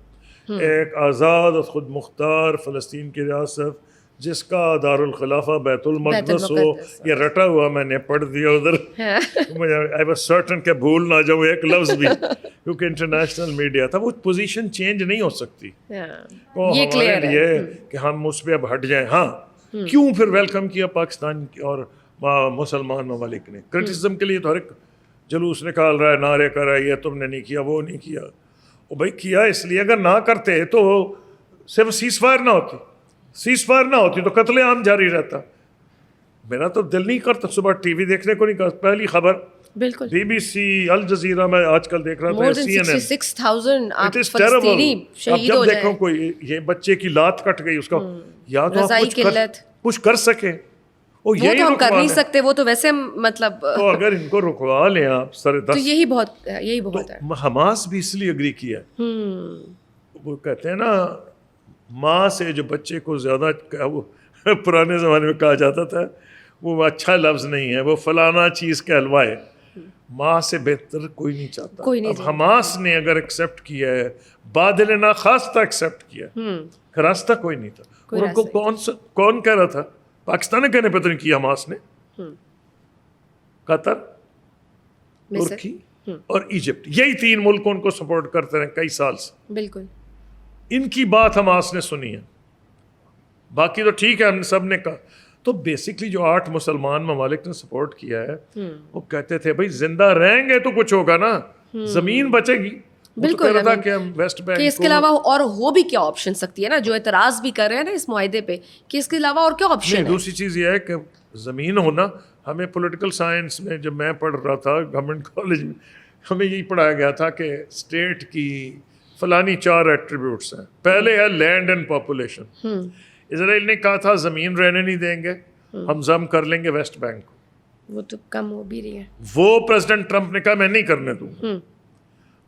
ایک آزاد اور خود مختار فلسطین کی ریاست جس کا دارالخلافہ بیت المقدس ہو. یہ رٹا ہوا میں نے پڑھ دیا ادھر، آئی واز سرٹن کہ بھول نہ جاؤں ایک لفظ بھی، کیونکہ انٹرنیشنل میڈیا تھا. وہ پوزیشن چینج نہیں ہو سکتی وہ ہمارے لیے کہ ہم اس پہ اب ہٹ جائیں. ہاں کیوں پھر ویلکم کیا پاکستان اور مسلمان ممالک نے؟ کرٹیسزم کے لیے تو ہر ایک جلوس نکال رہا ہے, نعرے کر رہا ہے, یہ تم نے نہیں کیا, وہ نہیں کیا. وہ بھائی کیا اس لیے, اگر نہ کرتے تو صرف سیز فائر نہ ہوتی, سیز فائر نہ ہوتی تو قتل عام جاری رہتا. میرا تو دل نہیں کرتا صبح ٹی وی دیکھنے کو, نہیں کرتا. پہلی خبر بالکل بی بی سی, الجزیرہ میں آج کل دیکھ رہا تھا, CNN. It is terrible. اب جب دیکھو کوئی یہ بچے کی لات کٹ گئی, اس کا یا تو آپ کچھ کر سکیں, وہ تو ہم کر نہیں سکتے, وہ تو ویسے مطلب تو اگر ان کو رکوا لیں آپ سر تو یہی بہت ہے. حماس بھی اس لیے اگری کیا, وہ کہتے ہیں نا ماں سے جو بچے کو زیادہ, وہ پرانے زمانے میں کہا جاتا تھا, وہ اچھا لفظ نہیں ہے, وہ فلانا چیز کہلوائے, ماں سے بہتر کوئی نہیں چاہتا. اب حماس نے اگر ایکسیپٹ کیا ہے, بادل ناخواستہ ایکسیپٹ کیا, راستہ کوئی نہیں تھا. اور ان کو کون کہہ رہا تھا, پاکستان نے کہنے پتہ نہیں کیا, حماس نے, قطر, ترکی اور ایجپٹ, یہی 3 ملک ان کو سپورٹ کرتے رہے کئی سال سے. بالکل ان کی بات حماس نے سنی ہے, باقی تو ٹھیک ہے ہم سب نے کہا. تو بیسکلی جو 8 مسلمان ممالک نے سپورٹ کیا ہے, وہ کہتے تھے بھائی زندہ رہیں گے تو کچھ ہوگا نا, زمین بچے گی. بالکل کہ ہم ویسٹ بینک کہ اس کے علاوہ اور ہو بھی کیا آپشن سکتی ہے نا, جو اعتراض بھی کر رہے ہیں نا اس معاہدے پہ, کہ اس کے علاوہ اور کیا آپشن ہے. دوسری چیز یہ ہے کہ زمین ہونا, ہمیں پولیٹیکل سائنس میں جب میں پڑھ رہا تھا گورنمنٹ کالج میں, ہمیں یہی پڑھایا گیا تھا کہ اسٹیٹ کی فلانی 4 ایٹریبیوٹس ہیں. پہلے ہے لینڈ اینڈ پاپولیشن. اسرائیل نے کہا تھا زمین رہنے نہیں دیں گے, ہم ضم کر لیں گے ویسٹ بینک کو, وہ تو کم ہو بھی رہی ہے. وہ پریزیڈنٹ ٹرمپ نے کہا میں نہیں کرنے دوں گا.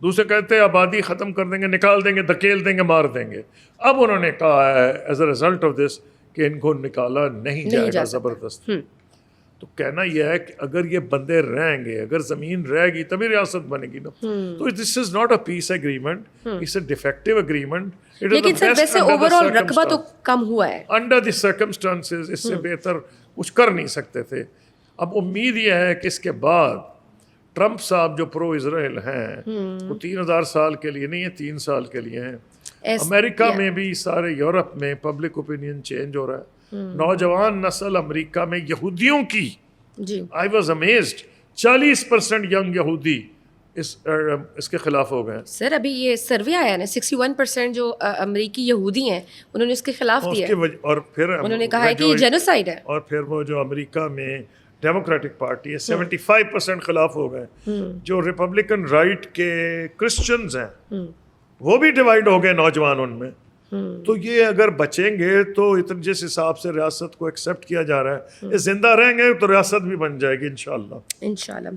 دوسرے کہتے ہیں آبادی ختم کر دیں گے, نکال دیں گے, دھکیل دیں گے, مار دیں گے. اب انہوں نے کہا ہے as a result of this کہ ان کو نکالا نہیں جائے گا زبردست. تو کہنا یہ ہے کہ اگر یہ بندے رہیں گے, اگر زمین رہے گی تبھی ریاست بنے گی نا. تو this is not a peace agreement, it's a de facto agreement. لیکن سر ویسے اوور آل رقبہ تو کم ہوا ہے انڈر دی سرکمسٹانسز, اس سے بہتر کچھ کر نہیں سکتے تھے. اب امید یہ ہے کہ اس کے بعد ٹرمپ صاحب جو پرو اسرائیل ہیں وہ 3000 سال کے لیے نہیں ہے, 3 سال کے لیے ہیں. امریکہ میں بھی, سارے یورپ میں پبلک اوپینین چینج ہو رہا ہے. نوجوان نسل امریکہ میں یہودیوں کی, آئی واز امیزڈ, 40% ینگ یہودی اس کے خلاف ہو گئے. سر ابھی یہ سروے آیا نا, 61% جو امریکی یہودی ہیں انہوں نے اس کے خلاف دیا, اور پھر انہوں نے کہا ہے کہ یہ جینوسائیڈ ہے. اور پھر وہ جو امریکہ میں ڈیموکریٹک پارٹی ہے 75% خلاف ہو گئے. جو ریپبلکن رائٹ کے کرسچنز ہیں وہ بھی ڈیوائڈ ہو گئے نوجوان ان میں. تو یہ اگر بچیں گے تو اتنے جس حساب سے ریاست کو ایکسیپٹ کیا جا رہا ہے, یہ زندہ رہیں گے تو ریاست بھی بن جائے گی انشاءاللہ.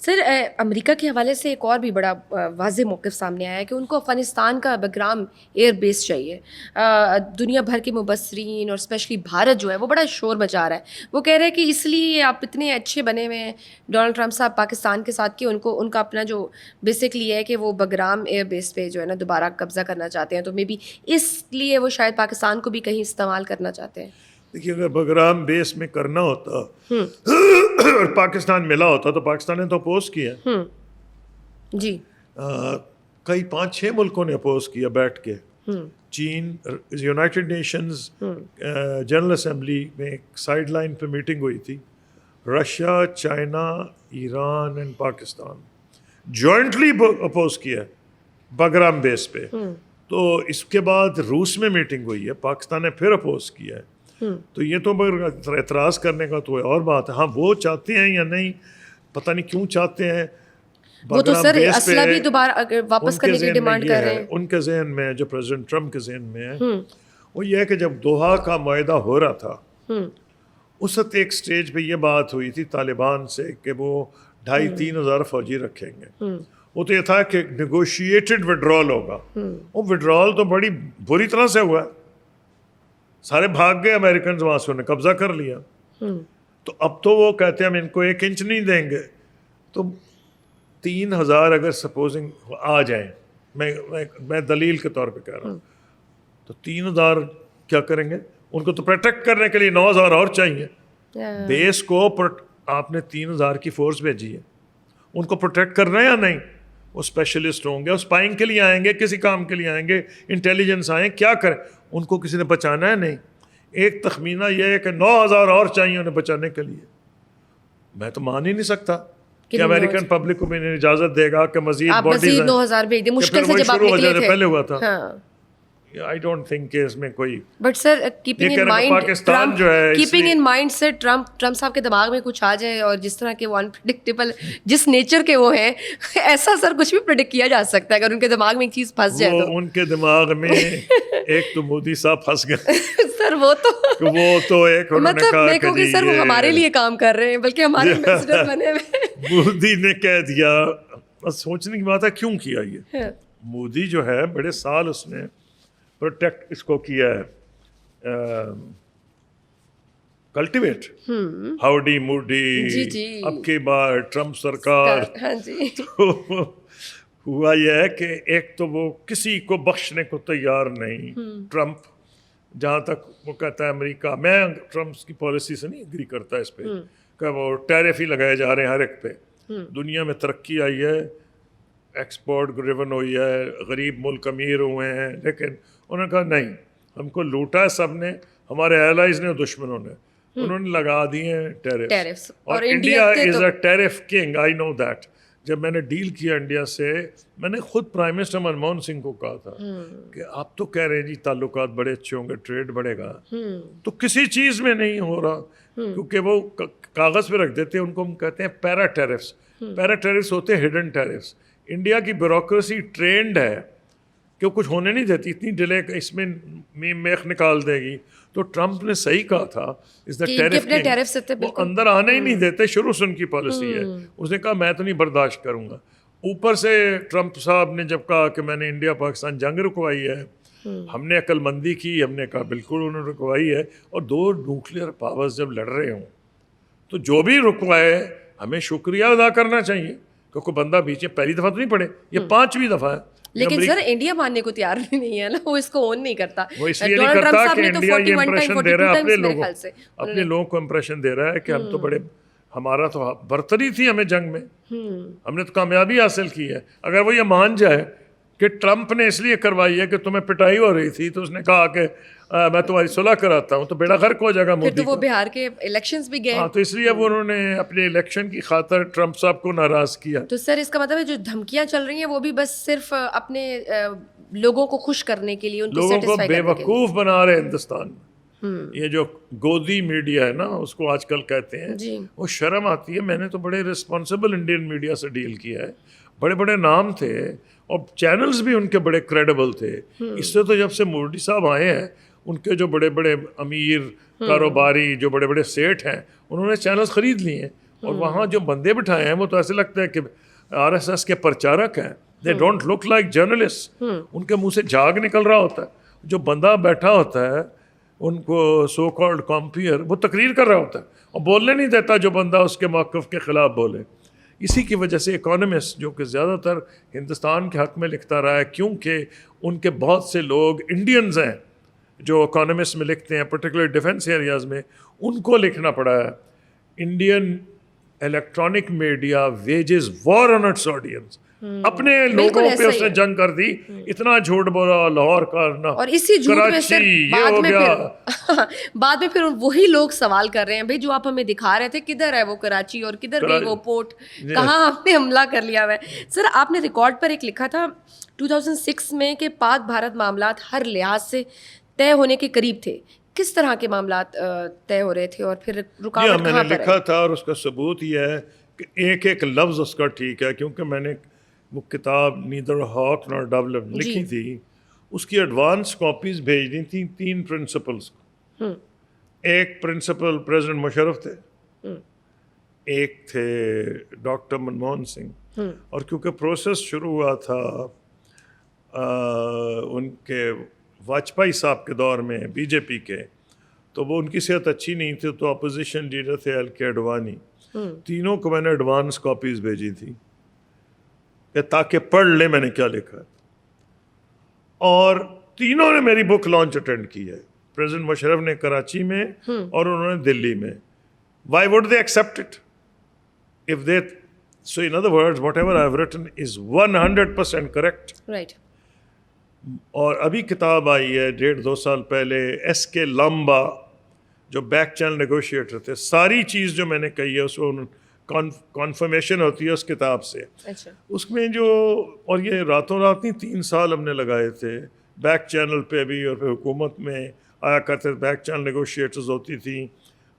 سر امریکہ کے حوالے سے ایک اور بھی بڑا واضح موقف سامنے آیا ہے کہ ان کو افغانستان کا بگرام ایئر بیس چاہیے. دنیا بھر کے مبصرین اور اسپیشلی بھارت جو ہے وہ بڑا شور مچا رہا ہے. وہ کہہ رہے ہیں کہ اس لیے آپ اتنے اچھے بنے ہوئے ہیں ڈونلڈ ٹرمپ صاحب پاکستان کے ساتھ کہ ان کا اپنا جو بیسکلی ہے کہ وہ بگرام ایئر بیس پہ جو ہے نا دوبارہ قبضہ کرنا چاہتے ہیں. تو مے بی اس لیے وہ شاید پاکستان کو بھی کہیں استعمال کرنا چاہتے ہیں. دیکھیے اگر بگرام بیس میں کرنا ہوتا اور پاکستان ملا ہوتا تو پاکستان نے تو اپوز کیا. جی کئی 5-6 ملکوں نے اپوز کیا بیٹھ کے. چین, یونائٹڈ نیشنز جنرل اسمبلی میں ایک سائڈ لائن پہ میٹنگ ہوئی تھی. Russia, China, Iran and Pakistan jointly oppose کیا بگرام بیس پہ. تو اس کے بعد روس میں میٹنگ ہوئی ہے, پاکستان نے پھر اپوز کیا ہے. تو یہ تو اعتراض کرنے کا تو اور بات ہے. ہاں وہ چاہتے ہیں یا نہیں پتہ نہیں کیوں چاہتے ہیں. وہ تو سر اسلحہ بھی دوبارہ واپس کرنے کی ڈیمانڈ کر رہے ہیں. ان کے ذہن میں, جو پریزیڈنٹ ٹرمپ کے ذہن میں ہے, وہ یہ ہے کہ جب دوحہ کا معاہدہ ہو رہا تھا اس وقت ایک سٹیج پہ یہ بات ہوئی تھی طالبان سے کہ وہ 2,500-3 ہزار فوجی رکھیں گے. وہ تو یہ تھا کہ نیگوشیٹڈ وڈرال ہوگا. وہ وڈرال تو بڑی بری طرح سے ہوا ہے, سارے بھاگ گئے امریکنز وہاں سے, انہیں قبضہ کر لیا. تو اب تو وہ کہتے ہیں ہم ان کو 1 انچ نہیں دیں گے. تو 3,000 اگر سپوزنگ آ جائیں, میں دلیل کے طور پہ کہہ رہا ہوں, تو 3,000 کیا کریں گے؟ ان کو تو پروٹیکٹ کرنے کے لیے 9,000 اور چاہیے. بیس کو آپ نے 3,000 کی فورس بھیجی ہے, ان کو پروٹیکٹ کرنا ہے یا نہیں؟ وہ اسپیشلسٹ ہوں گے, وہ اسپائنگ کے لیے آئیں گے, کسی کام کے لیے آئیں گے, انٹیلیجنس آئیں, کیا کریں؟ ان کو کسی نے بچانا ہے نہیں. ایک تخمینہ یہ ہے کہ 9,000 اور چاہیے انہیں بچانے کے لیے. میں تو مان ہی نہیں سکتا کہ امریکن پبلک کو بھی اجازت دے گا کہ مزید آپ مزید 9,000 بھیج دیں, مشکل سے جب آپ نکلے تھے. پہلے ہوا تھا. ہاں I don't think کہ اس میں کوئی, but sir keeping in mind Pakistan جو ہے, keeping in mind sir Trump صاحب کے دماغ میں کچھ آ جائے, اور جس طرح کے وہ انپریڈکٹیبل جس نیچر کے وہ ہیں, ایسا سر کچھ بھی پریڈکٹ کیا جا سکتا ہے اگر ان کے دماغ میں ایک چیز پھنس جائے تو. ان کے دماغ میں ایک تو مودی صاحب پھنس گئے سر, وہ تو ایک مطلب میں کہوں کہ سر وہ ہمارے لیے کام کر رہے ہیں بلکہ ہمارے ایمبیسڈر بنے ہوئے. مودی نے کہہ دیا, بس سوچنے کی بات ہے کیوں کیا یہ. مودی جو ہے بڑے سال اس نے پروٹیکٹ اس کو کیا ہے, کلٹیویٹ, ہاؤڈی موڈی, اب کی بار ٹرمپ سرکار. تو ہوا یہ ہے کہ ایک تو وہ کسی کو بخشنے کو تیار نہیں ٹرمپ, جہاں تک وہ کہتا ہے امریکہ, میں ٹرمپ کی پالیسی سے نہیں اگری کرتا اس پہ کہ وہ ٹیرف ہی لگائے جا رہے ہیں ہر ایک پہ. دنیا میں ترقی آئی ہے, ایکسپورٹ ڈریون ہوئی ہے, غریب ملک امیر ہوئے ہیں, لیکن انہوں نے کہا نہیں, ہم کو لوٹا ہے سب نے, ہمارے ایلائز نے, دشمنوں نے, انہوں نے لگا دیے ٹیرفس. اور India is a tariff king, I know that. جب میں نے ڈیل کیا انڈیا سے, میں نے خود پرائم منسٹر منموہن سنگھ کو کہا تھا کہ آپ تو کہہ رہے ہیں جی تعلقات بڑے اچھے ہوں گے, ٹریڈ بڑھے گا, تو کسی چیز میں نہیں ہو رہا, کیونکہ وہ کاغذ پہ رکھ دیتے ہیں, ان کو ہم کہتے ہیں پیرا ٹیرفس. پیرا ٹیرفس ہوتے ہیں ہڈن ٹیرفس. انڈیا کی بیوروکریسی ٹرینڈ ہے کہ وہ کچھ ہونے نہیں دیتی, اتنی ڈیلے اس میں میخ نکال دے گی. تو ٹرمپ نے صحیح کہا تھا, اس دا ٹیرف وہ اندر آنے ہی نہیں دیتے, شروع سے ان کی پالیسی ہے. اس نے کہا میں تو نہیں برداشت کروں گا. اوپر سے ٹرمپ صاحب نے جب کہا کہ میں نے انڈیا پاکستان جنگ رکوائی ہے, ہم نے عقل مندی کی, ہم نے کہا بالکل انہوں نے رکوائی ہے, اور دو نیوکلیئر پاورز جب لڑ رہے ہوں تو جو بھی رکوائے ہمیں شکریہ ادا کرنا چاہیے, کیونکہ بندہ بیچ میں پہلی دفعہ تو نہیں پڑے, یہ 5ویں دفعہ ہے. لیکن سر انڈیا ماننے کو تیار نہیں ہے نا, وہ اس کو اون نہیں کرتا. وہ اس لیے نہیں کرتا کہ انڈیا یہ امپریشن دے رہا ہے اپنے لوگوں کو امپریشن دے رہا ہے کہ ہم تو بڑے, ہمارا تو برتری تھی ہمیں جنگ میں, ہم نے تو کامیابی حاصل کی ہے. اگر وہ یہ مان جائے کہ ٹرمپ نے اس لیے کروائی ہے کہ تمہیں پٹائی ہو رہی تھی, تو اس نے کہا کہ میں تمہاری صلح کراتا ہوں, تو بیڑا غرق ہو جائے گا مودی. پھر تو وہ بہار کے الیکشنز بھی گئے. ہاں, تو اس لیے وہ انہوں نے اپنے الیکشن کی خاطر ٹرمپ صاحب کو ناراض کیا. تو سر اس کا مطلب ہے جو دھمکیاں چل رہی ہیں وہ بھی بس صرف اپنے لوگوں کو خوش کرنے کے لیے, ان کو سیٹسفائی کرنے کے لیے, لوگوں کو بے وقوف بنا رہے ہندوستان میں. یہ جو گودی میڈیا ہے نا, اس کو آج کل کہتے ہیں, وہ شرم آتی ہے. میں نے تو بڑے رسپانسبل انڈین میڈیا سے ڈیل کیا ہے, بڑے بڑے نام تھے, اور چینلز بھی ان کے بڑے کریڈیبل تھے. اس سے تو جب سے مودی صاحب آئے ہیں, ان کے جو بڑے بڑے امیر کاروباری, جو بڑے بڑے سیٹ ہیں, انہوں نے چینلز خرید لیے ہیں, اور وہاں جو بندے بٹھائے ہیں وہ تو ایسے لگتا ہے کہ RSS کے پرچارک ہیں. They don't look like journalist. ان کے منہ سے جھاگ نکل رہا ہوتا ہے. جو بندہ بیٹھا ہوتا ہے ان کو سو کالڈ کمپیئر, وہ تقریر کر رہا ہوتا ہے اور بولنے نہیں دیتا جو بندہ اس کے موقف کے خلاف بولے. اسی کی وجہ سے اکانومسٹ جو کہ زیادہ تر ہندوستان کے حق میں لکھتا رہا ہے, کیونکہ ان کے بہت سے لوگ انڈینز ہیں جو اکانومسٹ میں لکھتے ہیں, پرٹیکولر ڈیفنس ایریاز میں, ان کو لکھنا پڑا ہے. Indian electronic media wages war on its audience. اپنے لوگوں پہ اس نے جنگ کر دی, اتنا جھوٹ بولا, لاہور کا, اور اسی جھوٹ میں پھر بعد میں پھر وہی لوگ سوال کر رہے ہیں, بھائی جو آپ ہمیں دکھا رہے تھے کدھر ہے وہ کراچی, اور کدھر گئی وہ پورٹ, کہاں آپ نے حملہ کر لیا ہوا ہے. سر آپ نے ریکارڈ پر ایک لکھا تھا 2006 میں کہ پاک بھارت معاملات ہر لحاظ سے طے ہونے کے قریب تھے. کس طرح کے معاملات طے ہو رہے تھے, اور پھر رکاوٹ کہاں پر ہے؟ میں نے لکھا تھا, اور اس کا ثبوت یہ ہے کہ ایک ایک لفظ اس کا ٹھیک ہے, کیونکہ میں نے وہ کتاب نیدر ہاک نار ڈو لکھی تھی, اس کی ایڈوانس کاپیز بھیج دی تھیں 3 پرنسپلس کو. ایک پرنسپل پریزیڈنٹ مشرف تھے, ایک تھے ڈاکٹر منموہن سنگھ, اور کیونکہ پروسیس شروع ہوا تھا ان کے واجپئی صاحب کے دور میں بی جے پی کے, تو وہ ان کی صحت اچھی نہیں تھی, تو اپوزیشن لیڈر تھے ایل کے اڈوانی. تینوں کو میں نے ایڈوانس کاپیز بھیجی تھی کہ تاکہ پڑھ لیں میں نے کیا لکھا ہے, اور تینوں نے میری بک لانچ اٹینڈ کی ہے. پریزیڈنٹ مشرف نے کراچی میں, اور انہوں نے دلی میں. Y would they accept it if they, so in other words what ever I have written is 100% correct. Right. اور ابھی کتاب آئی ہے 1.5-2 سال پہلے, ایس کے لمبا جو بیک چینل نیگوشیٹر تھے, ساری چیز جو میں نے کہی ہے اس کو کانفرمیشن ہوتی ہے اس کتاب سے. اچھا. اس میں جو اور یہ راتوں رات نہیں 3 سال ہم نے لگائے تھے بیک چینل پہ بھی, اور پھر حکومت میں آیا کرتے تھے, بیک چینل نیگوشیٹرز ہوتی تھیں,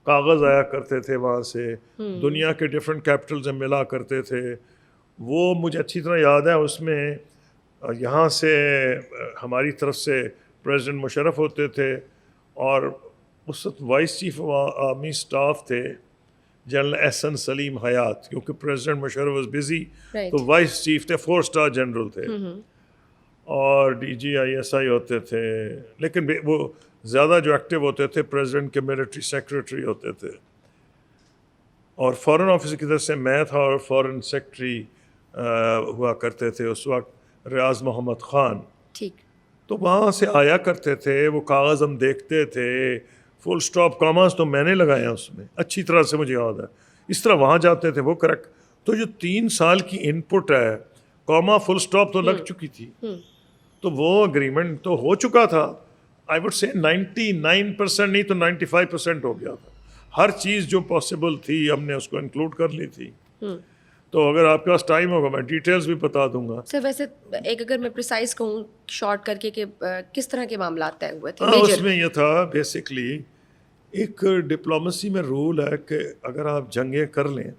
کاغذ آیا کرتے تھے وہاں سے, دنیا کے ڈفرینٹ کیپٹل سے ملا کرتے تھے. وہ مجھے اچھی طرح یاد ہے. اس میں یہاں سے ہماری طرف سے پریزیڈنٹ مشرف ہوتے تھے, اور اس وقت وائس چیف آرمی اسٹاف تھے جنرل احسن سلیم حیات, کیونکہ پریزیڈنٹ مشرف واز بزی تو وائس چیف تھے, 4 اسٹار جنرل تھے, اور D G I S I ہوتے تھے. لیکن وہ زیادہ جو ایکٹیو ہوتے تھے پریزیڈنٹ کے ملٹری سیکریٹری ہوتے تھے, اور فارن آفس کی طرف سے میں تھا, اور فارن سیکریٹری ہوا کرتے تھے اس وقت ریاض محمد خان. ٹھیک. تو وہاں سے آیا کرتے تھے, وہ کاغذ ہم دیکھتے تھے, فل اسٹاپ کاماز تو میں نے لگایا اس میں اچھی طرح سے مجھے یاد ہے. اس طرح وہاں جاتے تھے وہ کریکٹ. تو جو 3 سال کی ان پٹ ہے, کاما فل اسٹاپ تو لگ چکی تھی, تو وہ اگریمنٹ تو ہو چکا تھا. آئی وڈ سے 99% نہیں تو 95% ہو گیا تھا. ہر چیز جو پاسبل تھی ہم نے اس کو انکلوڈ کر لی تھی. تو اگر آپ کے پاس ٹائم ہوگا میں ڈیٹیلز بھی بتا دوں گا. سر ویسے ایک اگر میں پریسائز کہوں شارٹ کر کے کہ کس طرح کے معاملات طے ہوئے تھے؟ اس میں یہ تھا بیسکلی ایک ڈپلومسی میں رول ہے کہ اگر آپ جنگیں کر لیں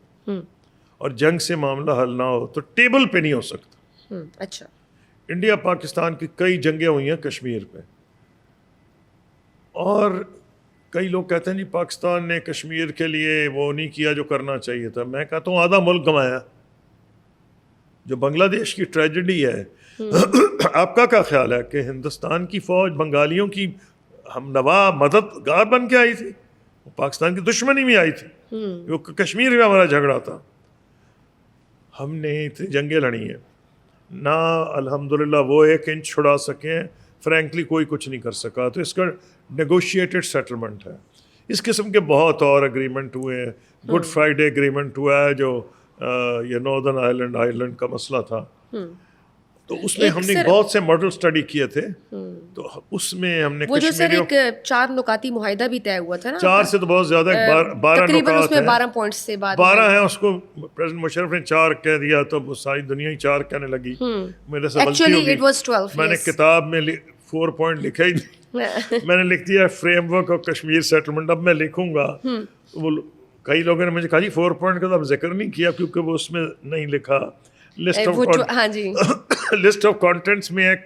اور جنگ سے معاملہ حل نہ ہو تو ٹیبل پہ نہیں ہو سکتا. اچھا. انڈیا پاکستان کی کئی جنگیں ہوئی ہیں کشمیر پہ, اور کئی لوگ کہتے ہیں جی پاکستان نے کشمیر کے لیے وہ نہیں کیا جو کرنا چاہیے تھا. میں کہتا ہوں آدھا ملک گنوایا. جو بنگلہ دیش کی ٹریجڈی ہے, آپ کا کیا خیال ہے کہ ہندوستان کی فوج بنگالیوں کی ہم نوا مددگار بن کے آئی تھی؟ وہ پاکستان کی دشمنی میں آئی تھی, وہ کشمیر میں ہمارا جھگڑا تھا. ہم نے اتنی جنگیں لڑی ہیں نہ, الحمدللہ وہ 1 انچ چھڑا سکیں. فرینکلی کوئی کچھ نہیں کر سکا. تو اس کا نیگوشیٹڈ سیٹلمنٹ ہے. اس قسم کے بہت اور اگریمنٹ ہوئے ہیں. گڈ فرائیڈے اگریمنٹ ہوا ہے جو یہ ناردرن آئرلینڈ کا مسئلہ تھا, تو اس میں ہم نے بہت سے ماڈل اسٹڈی کیے تھے. تو اس میں ہم نے وہ جو سر ایک 4 نکاتی معاہدہ بھی طے ہوا تھا نا, 4 سے تو بہت زیادہ 12 نکات ہیں, 12 پوائنٹس سے 12 ہیں. اس کو پریزیڈنٹ مشرف نے 4 کہہ دیا تو وہ ساری دنیا ہی 4 کہنے لگی. میرے سے غلطی ہو گئی, میں نے کتاب میں 4 پوائنٹ لکھے ہی نہیں, میں نے لکھ دیا frame work of Kashmir settlement. اب میں لکھوں گا, وہ کئی لوگوں نے مجھے کہا جی 4 پوائنٹ کا تو اب ذکر نہیں کیا کیونکہ وہ اس میں نہیں لکھا. لسٹ آف کانٹینٹس میں ایک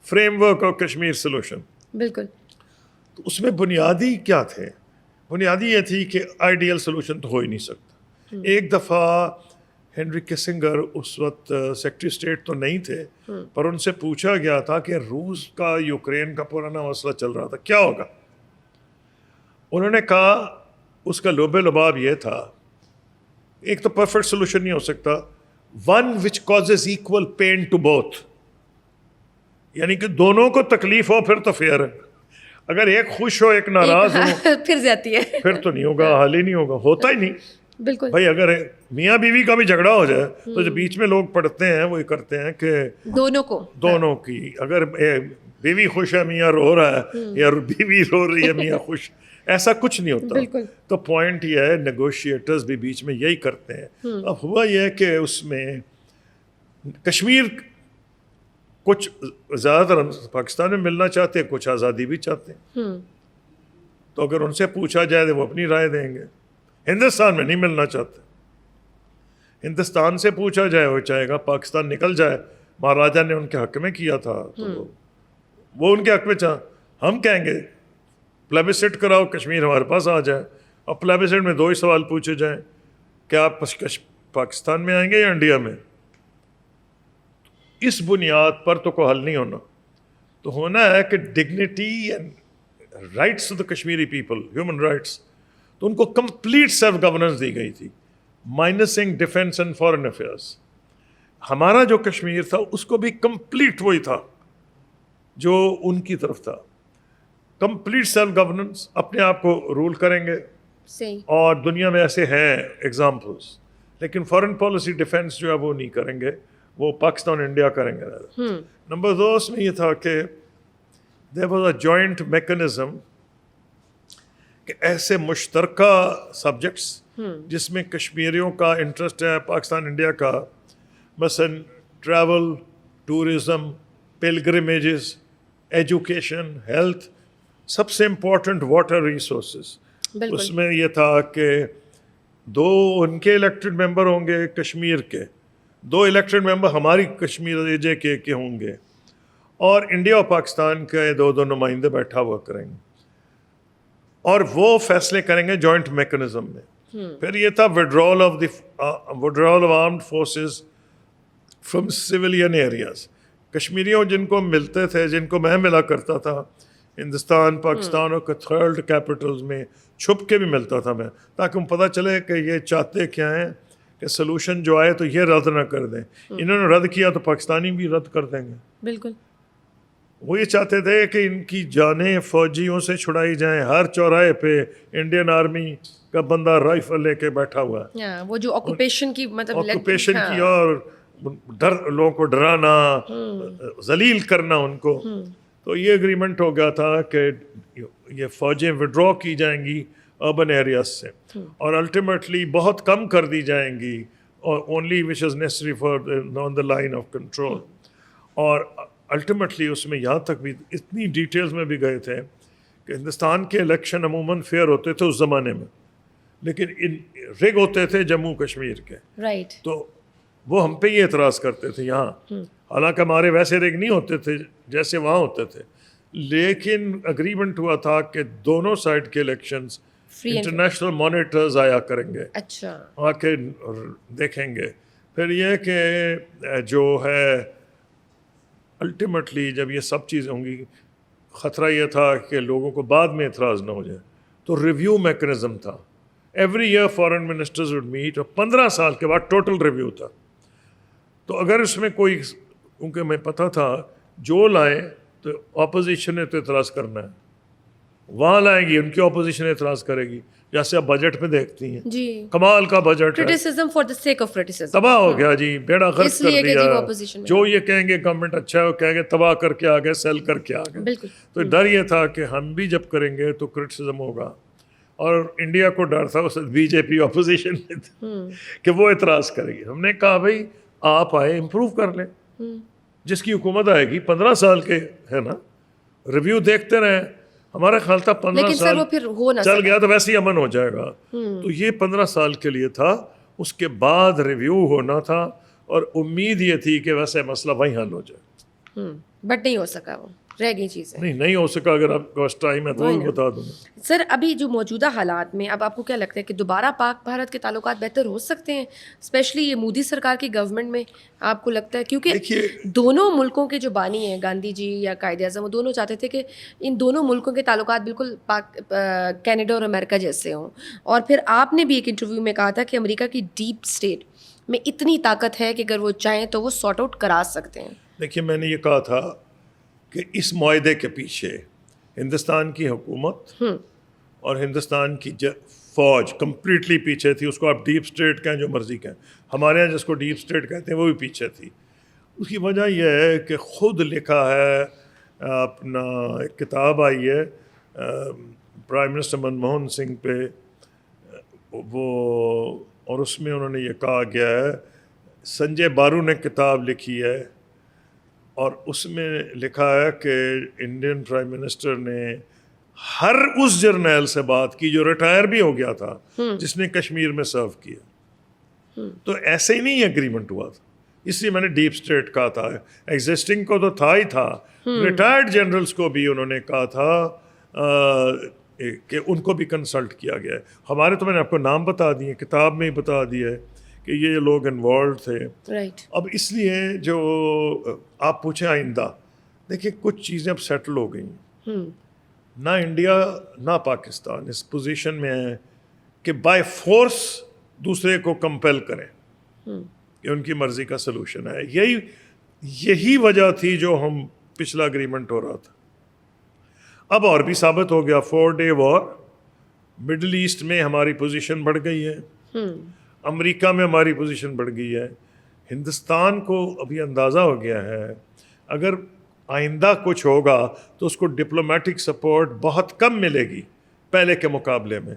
frame work of Kashmir solution. بالکل. تو اس میں بنیادی کیا تھے؟ بنیادی یہ تھی کہ آئیڈیل سولوشن تو ہو ہی نہیں سکتا. ایک دفعہ ہنری کسنگر اس وقت سیکرٹری اسٹیٹ تو نہیں تھے, پر ان سے پوچھا گیا تھا کہ روس کا یوکرین کا پرانا مسئلہ چل رہا تھا, کیا ہوگا؟ انہوں نے کہا اس کا لوبے لباب یہ تھا, ایک تو پرفیکٹ سولوشن نہیں ہو سکتا, one which causes equal pain to both, یعنی کہ دونوں کو تکلیف ہو پھر تو فیئر ہے. اگر ایک خوش ہو ایک ناراض ہو پھر زیادتی ہے, پھر تو نہیں ہوگا, حل ہی نہیں ہوگا, ہوتا ہی نہیں. بالکل بھائی اگر میاں بیوی کا بھی جھگڑا ہو جائے تو جو بیچ میں لوگ پڑھتے ہیں وہ یہ کرتے ہیں کہ دونوں کی, اگر بیوی خوش ہے میاں رو رہا ہے, یا بیوی رو رہی ہے میاں خوش, ایسا کچھ نہیں ہوتا. تو پوائنٹ یہ ہے نیگوشیٹرز بھی بیچ میں یہی کرتے ہیں. اب ہوا یہ ہے کہ اس میں کشمیر کچھ زیادہ تر پاکستان میں ملنا چاہتے ہیں, کچھ آزادی بھی چاہتے ہیں. تو اگر ان سے پوچھا جائے تو وہ اپنی رائے دیں گے. ہندوستان میں نہیں ملنا چاہتے. ہندوستان سے پوچھا جائے وہ چاہے گا پاکستان نکل جائے, مہاراجا نے ان کے حق میں کیا تھا تو وہ ان کے حق میں ہم کہیں گے پلیبسٹ کراؤ, کشمیر ہمارے پاس آ جائے. اور پلیبسٹ میں 2 ہی سوال پوچھے جائیں کہ آپ پاکستان میں آئیں گے یا انڈیا میں. اس بنیاد پر تو کوئی حل نہیں ہونا. تو ہونا ہے کہ dignity and rights of the Kashmiri people, human rights, تو ان کو کمپلیٹ سیلف گورننس دی گئی تھی, مائنسنگ ڈیفینس اینڈ فارن افیئرس. ہمارا جو کشمیر تھا اس کو بھی کمپلیٹ وہی تھا جو ان کی طرف تھا, کمپلیٹ سیلف گورننس, اپنے آپ کو رول کریں گے. اور دنیا میں ایسے ہیں ایگزامپلس, لیکن فارن پالیسی ڈیفینس جو ہے وہ نہیں کریں گے, وہ پاکستان انڈیا کریں گے. نمبر 2 اس میں یہ تھا کہ there was a joint mechanism کہ ایسے مشترکہ سبجیکٹس جس میں کشمیریوں کا انٹرسٹ ہے, پاکستان انڈیا کا, مثلاً ٹریول, ٹورزم, پلگرمیجز, ایجوکیشن, ہیلتھ, سب سے امپورٹنٹ واٹر ریسورسز. اس میں یہ تھا کہ 2 ان کے الیکٹڈ ممبر ہوں گے کشمیر کے, 2 الیکٹڈ ممبر ہماری کشمیر جے کے ہوں گے, اور انڈیا اور پاکستان کے 2 نمائندے بیٹھا ہوا کریں گے, اور وہ فیصلے کریں گے جوائنٹ میکنزم میں. پھر یہ تھا withdrawal of armed forces from civilian areas. کشمیریوں جن کو ملتے تھے, جن کو میں ملا کرتا تھا ہندوستان, پاکستان اور تھرڈ کیپٹلز میں چھپ کے بھی ملتا تھا میں, تاکہ ان پتہ چلے کہ یہ چاہتے کیا ہیں, کہ سلوشن جو آئے تو یہ رد نہ کر دیں. انہوں نے رد کیا تو پاکستانی بھی رد کر دیں گے. بالکل. وہ یہ چاہتے تھے کہ ان کی جانیں فوجیوں سے چھڑائی جائیں. ہر چوراہے پہ انڈین آرمی کا بندہ رائفل لے کے بیٹھا ہوا ہے. وہ جو آکوپیشن کی آکوپیشن کی, اور لوگوں کو ڈرانا, ذلیل کرنا ان کو. تو یہ اگریمنٹ ہو گیا تھا کہ یہ فوجیں وڈرا کی جائیں گی اربن ایریاز سے, اور الٹیمیٹلی بہت کم کر دی جائیں گی, اور only which is necessary for on the line of control. اور الٹیمیٹلی اس میں یہاں تک بھی اتنی ڈیٹیلز میں بھی گئے تھے کہ ہندوستان کے الیکشن عموماً فیئر ہوتے تھے اس زمانے میں, لیکن رگ ہوتے تھے جموں کشمیر کے. رائٹ. تو وہ ہم پہ یہ اعتراض کرتے تھے یہاں, حالانکہ ہمارے ویسے رگ نہیں ہوتے تھے جیسے وہاں ہوتے تھے, لیکن اگریمنٹ ہوا تھا کہ دونوں سائڈ کے الیکشنز انٹرنیشنل مانیٹرز آیا کریں گے, اچھا, آ کے دیکھیں گے. پھر یہ کہ جو ہے الٹیمیٹلی جب یہ سب چیزیں ہوں گی, خطرہ یہ تھا کہ لوگوں کو بعد میں اعتراض نہ ہو جائے, تو ریویو میکنزم تھا. Every year foreign ministers would meet, اور 15 سال کے بعد ٹوٹل ریویو تھا. تو اگر اس میں کوئی, کیونکہ میں پتہ تھا جو لائیں تو اپوزیشن نے تو اعتراض کرنا ہے, وہاں لائیں گی ان کی اپوزیشن اعتراض کرے گی, جیسے آپ بجٹ میں دیکھتی ہیں جی, کمال کا budget, criticism for the sake of criticism, تباہ ہو گیا جی, بیڑا غرق کر دیا. جو یہ کہیں گے گورنمنٹ اچھا ہے, وہ کہیں گے تباہ کر کے آگے, سیل کر کے آگے. بالکل. تو ڈر یہ تھا کہ ہم بھی جب کریں گے تو کرٹیسزم ہوگا, اور انڈیا کو ڈر تھا, بی جے پی اپوزیشن میں تھی کہ وہ اعتراض کرے گی. ہم نے کہا بھائی آپ آئے امپروو کر لیں, جس کی حکومت آئے گی 15 سال کے ہے نا, ریویو دیکھتے رہیں. ہمارا خیال تھا 15 سال چل گیا تو ویسے ہی امن ہو جائے گا. تو یہ 15 سال کے لیے تھا, اس کے بعد ریویو ہونا تھا, اور امید یہ تھی کہ ویسے مسئلہ وہیں حل ہو جائے. بٹ نہیں ہو سکا, وہ رہ گئی چیزیں. نہیں ہو سکا. اگر آپ کو ٹائم ہے تو بتا دوں. سر ابھی جو موجودہ حالات میں اب آپ کو کیا لگتا ہے کہ دوبارہ پاک بھارت کے تعلقات بہتر ہو سکتے ہیں, اسپیشلی یہ مودی سرکار کی گورنمنٹ میں, آپ کو لگتا ہے؟ کیونکہ دونوں ملکوں کے جو بانی ہیں گاندھی جی یا قائد اعظم, وہ دونوں چاہتے تھے کہ ان دونوں ملکوں کے تعلقات بالکل کینیڈا اور امریکہ جیسے ہوں. اور پھر آپ نے بھی ایک انٹرویو میں کہا تھا کہ امریکہ کی ڈیپ اسٹیٹ میں اتنی طاقت ہے کہ اگر وہ چاہیں تو وہ سارٹ آؤٹ کرا سکتے ہیں. دیکھیے میں نے یہ کہا تھا کہ اس معاہدے کے پیچھے ہندوستان کی حکومت اور ہندوستان کی فوج کمپلیٹلی پیچھے تھی. اس کو آپ ڈیپ اسٹیٹ کہیں جو مرضی کہیں, ہمارے یہاں جس کو ڈیپ اسٹیٹ کہتے ہیں وہ بھی پیچھے تھی. اس کی وجہ یہ ہے کہ خود لکھا ہے, اپنا ایک کتاب آئی ہے پرائم منسٹر منموہن سنگھ پہ, وہ, اور اس میں انہوں نے یہ کہا گیا ہے, سنجے بارو نے کتاب لکھی ہے, اور اس میں لکھا ہے کہ انڈین پرائم منسٹر نے ہر اس جرنیل سے بات کی جو ریٹائر بھی ہو گیا تھا, جس نے کشمیر میں سرو کیا. تو ایسے ہی نہیں اگریمنٹ ہوا تھا, اس لیے میں نے ڈیپ اسٹیٹ کہا تھا. ایگزسٹنگ کو تو تھا ہی تھا, ریٹائرڈ جنرلز کو بھی انہوں نے کہا تھا کہ ان کو بھی کنسلٹ کیا گیا ہے. ہمارے تو میں نے آپ کو نام بتا دیے, کتاب میں ہی بتا دیا ہے کہ یہ لوگ انوالوڈ تھے. اب اس لیے جو آپ پوچھیں آئندہ, دیکھیں کچھ چیزیں اب سیٹل ہو گئی. نہ انڈیا نہ پاکستان اس پوزیشن میں ہے کہ بائی فورس دوسرے کو کمپیل کریں کہ ان کی مرضی کا سلوشن ہے. یہی وجہ تھی جو ہم پچھلا اگریمنٹ ہو رہا تھا. اب اور بھی ثابت ہو گیا, 4 day وار, مڈل ایسٹ میں ہماری پوزیشن بڑھ گئی ہے, امریکہ میں ہماری پوزیشن بڑھ گئی ہے. ہندوستان کو ابھی اندازہ ہو گیا ہے اگر آئندہ کچھ ہوگا تو اس کو ڈپلومیٹک سپورٹ بہت کم ملے گی پہلے کے مقابلے میں.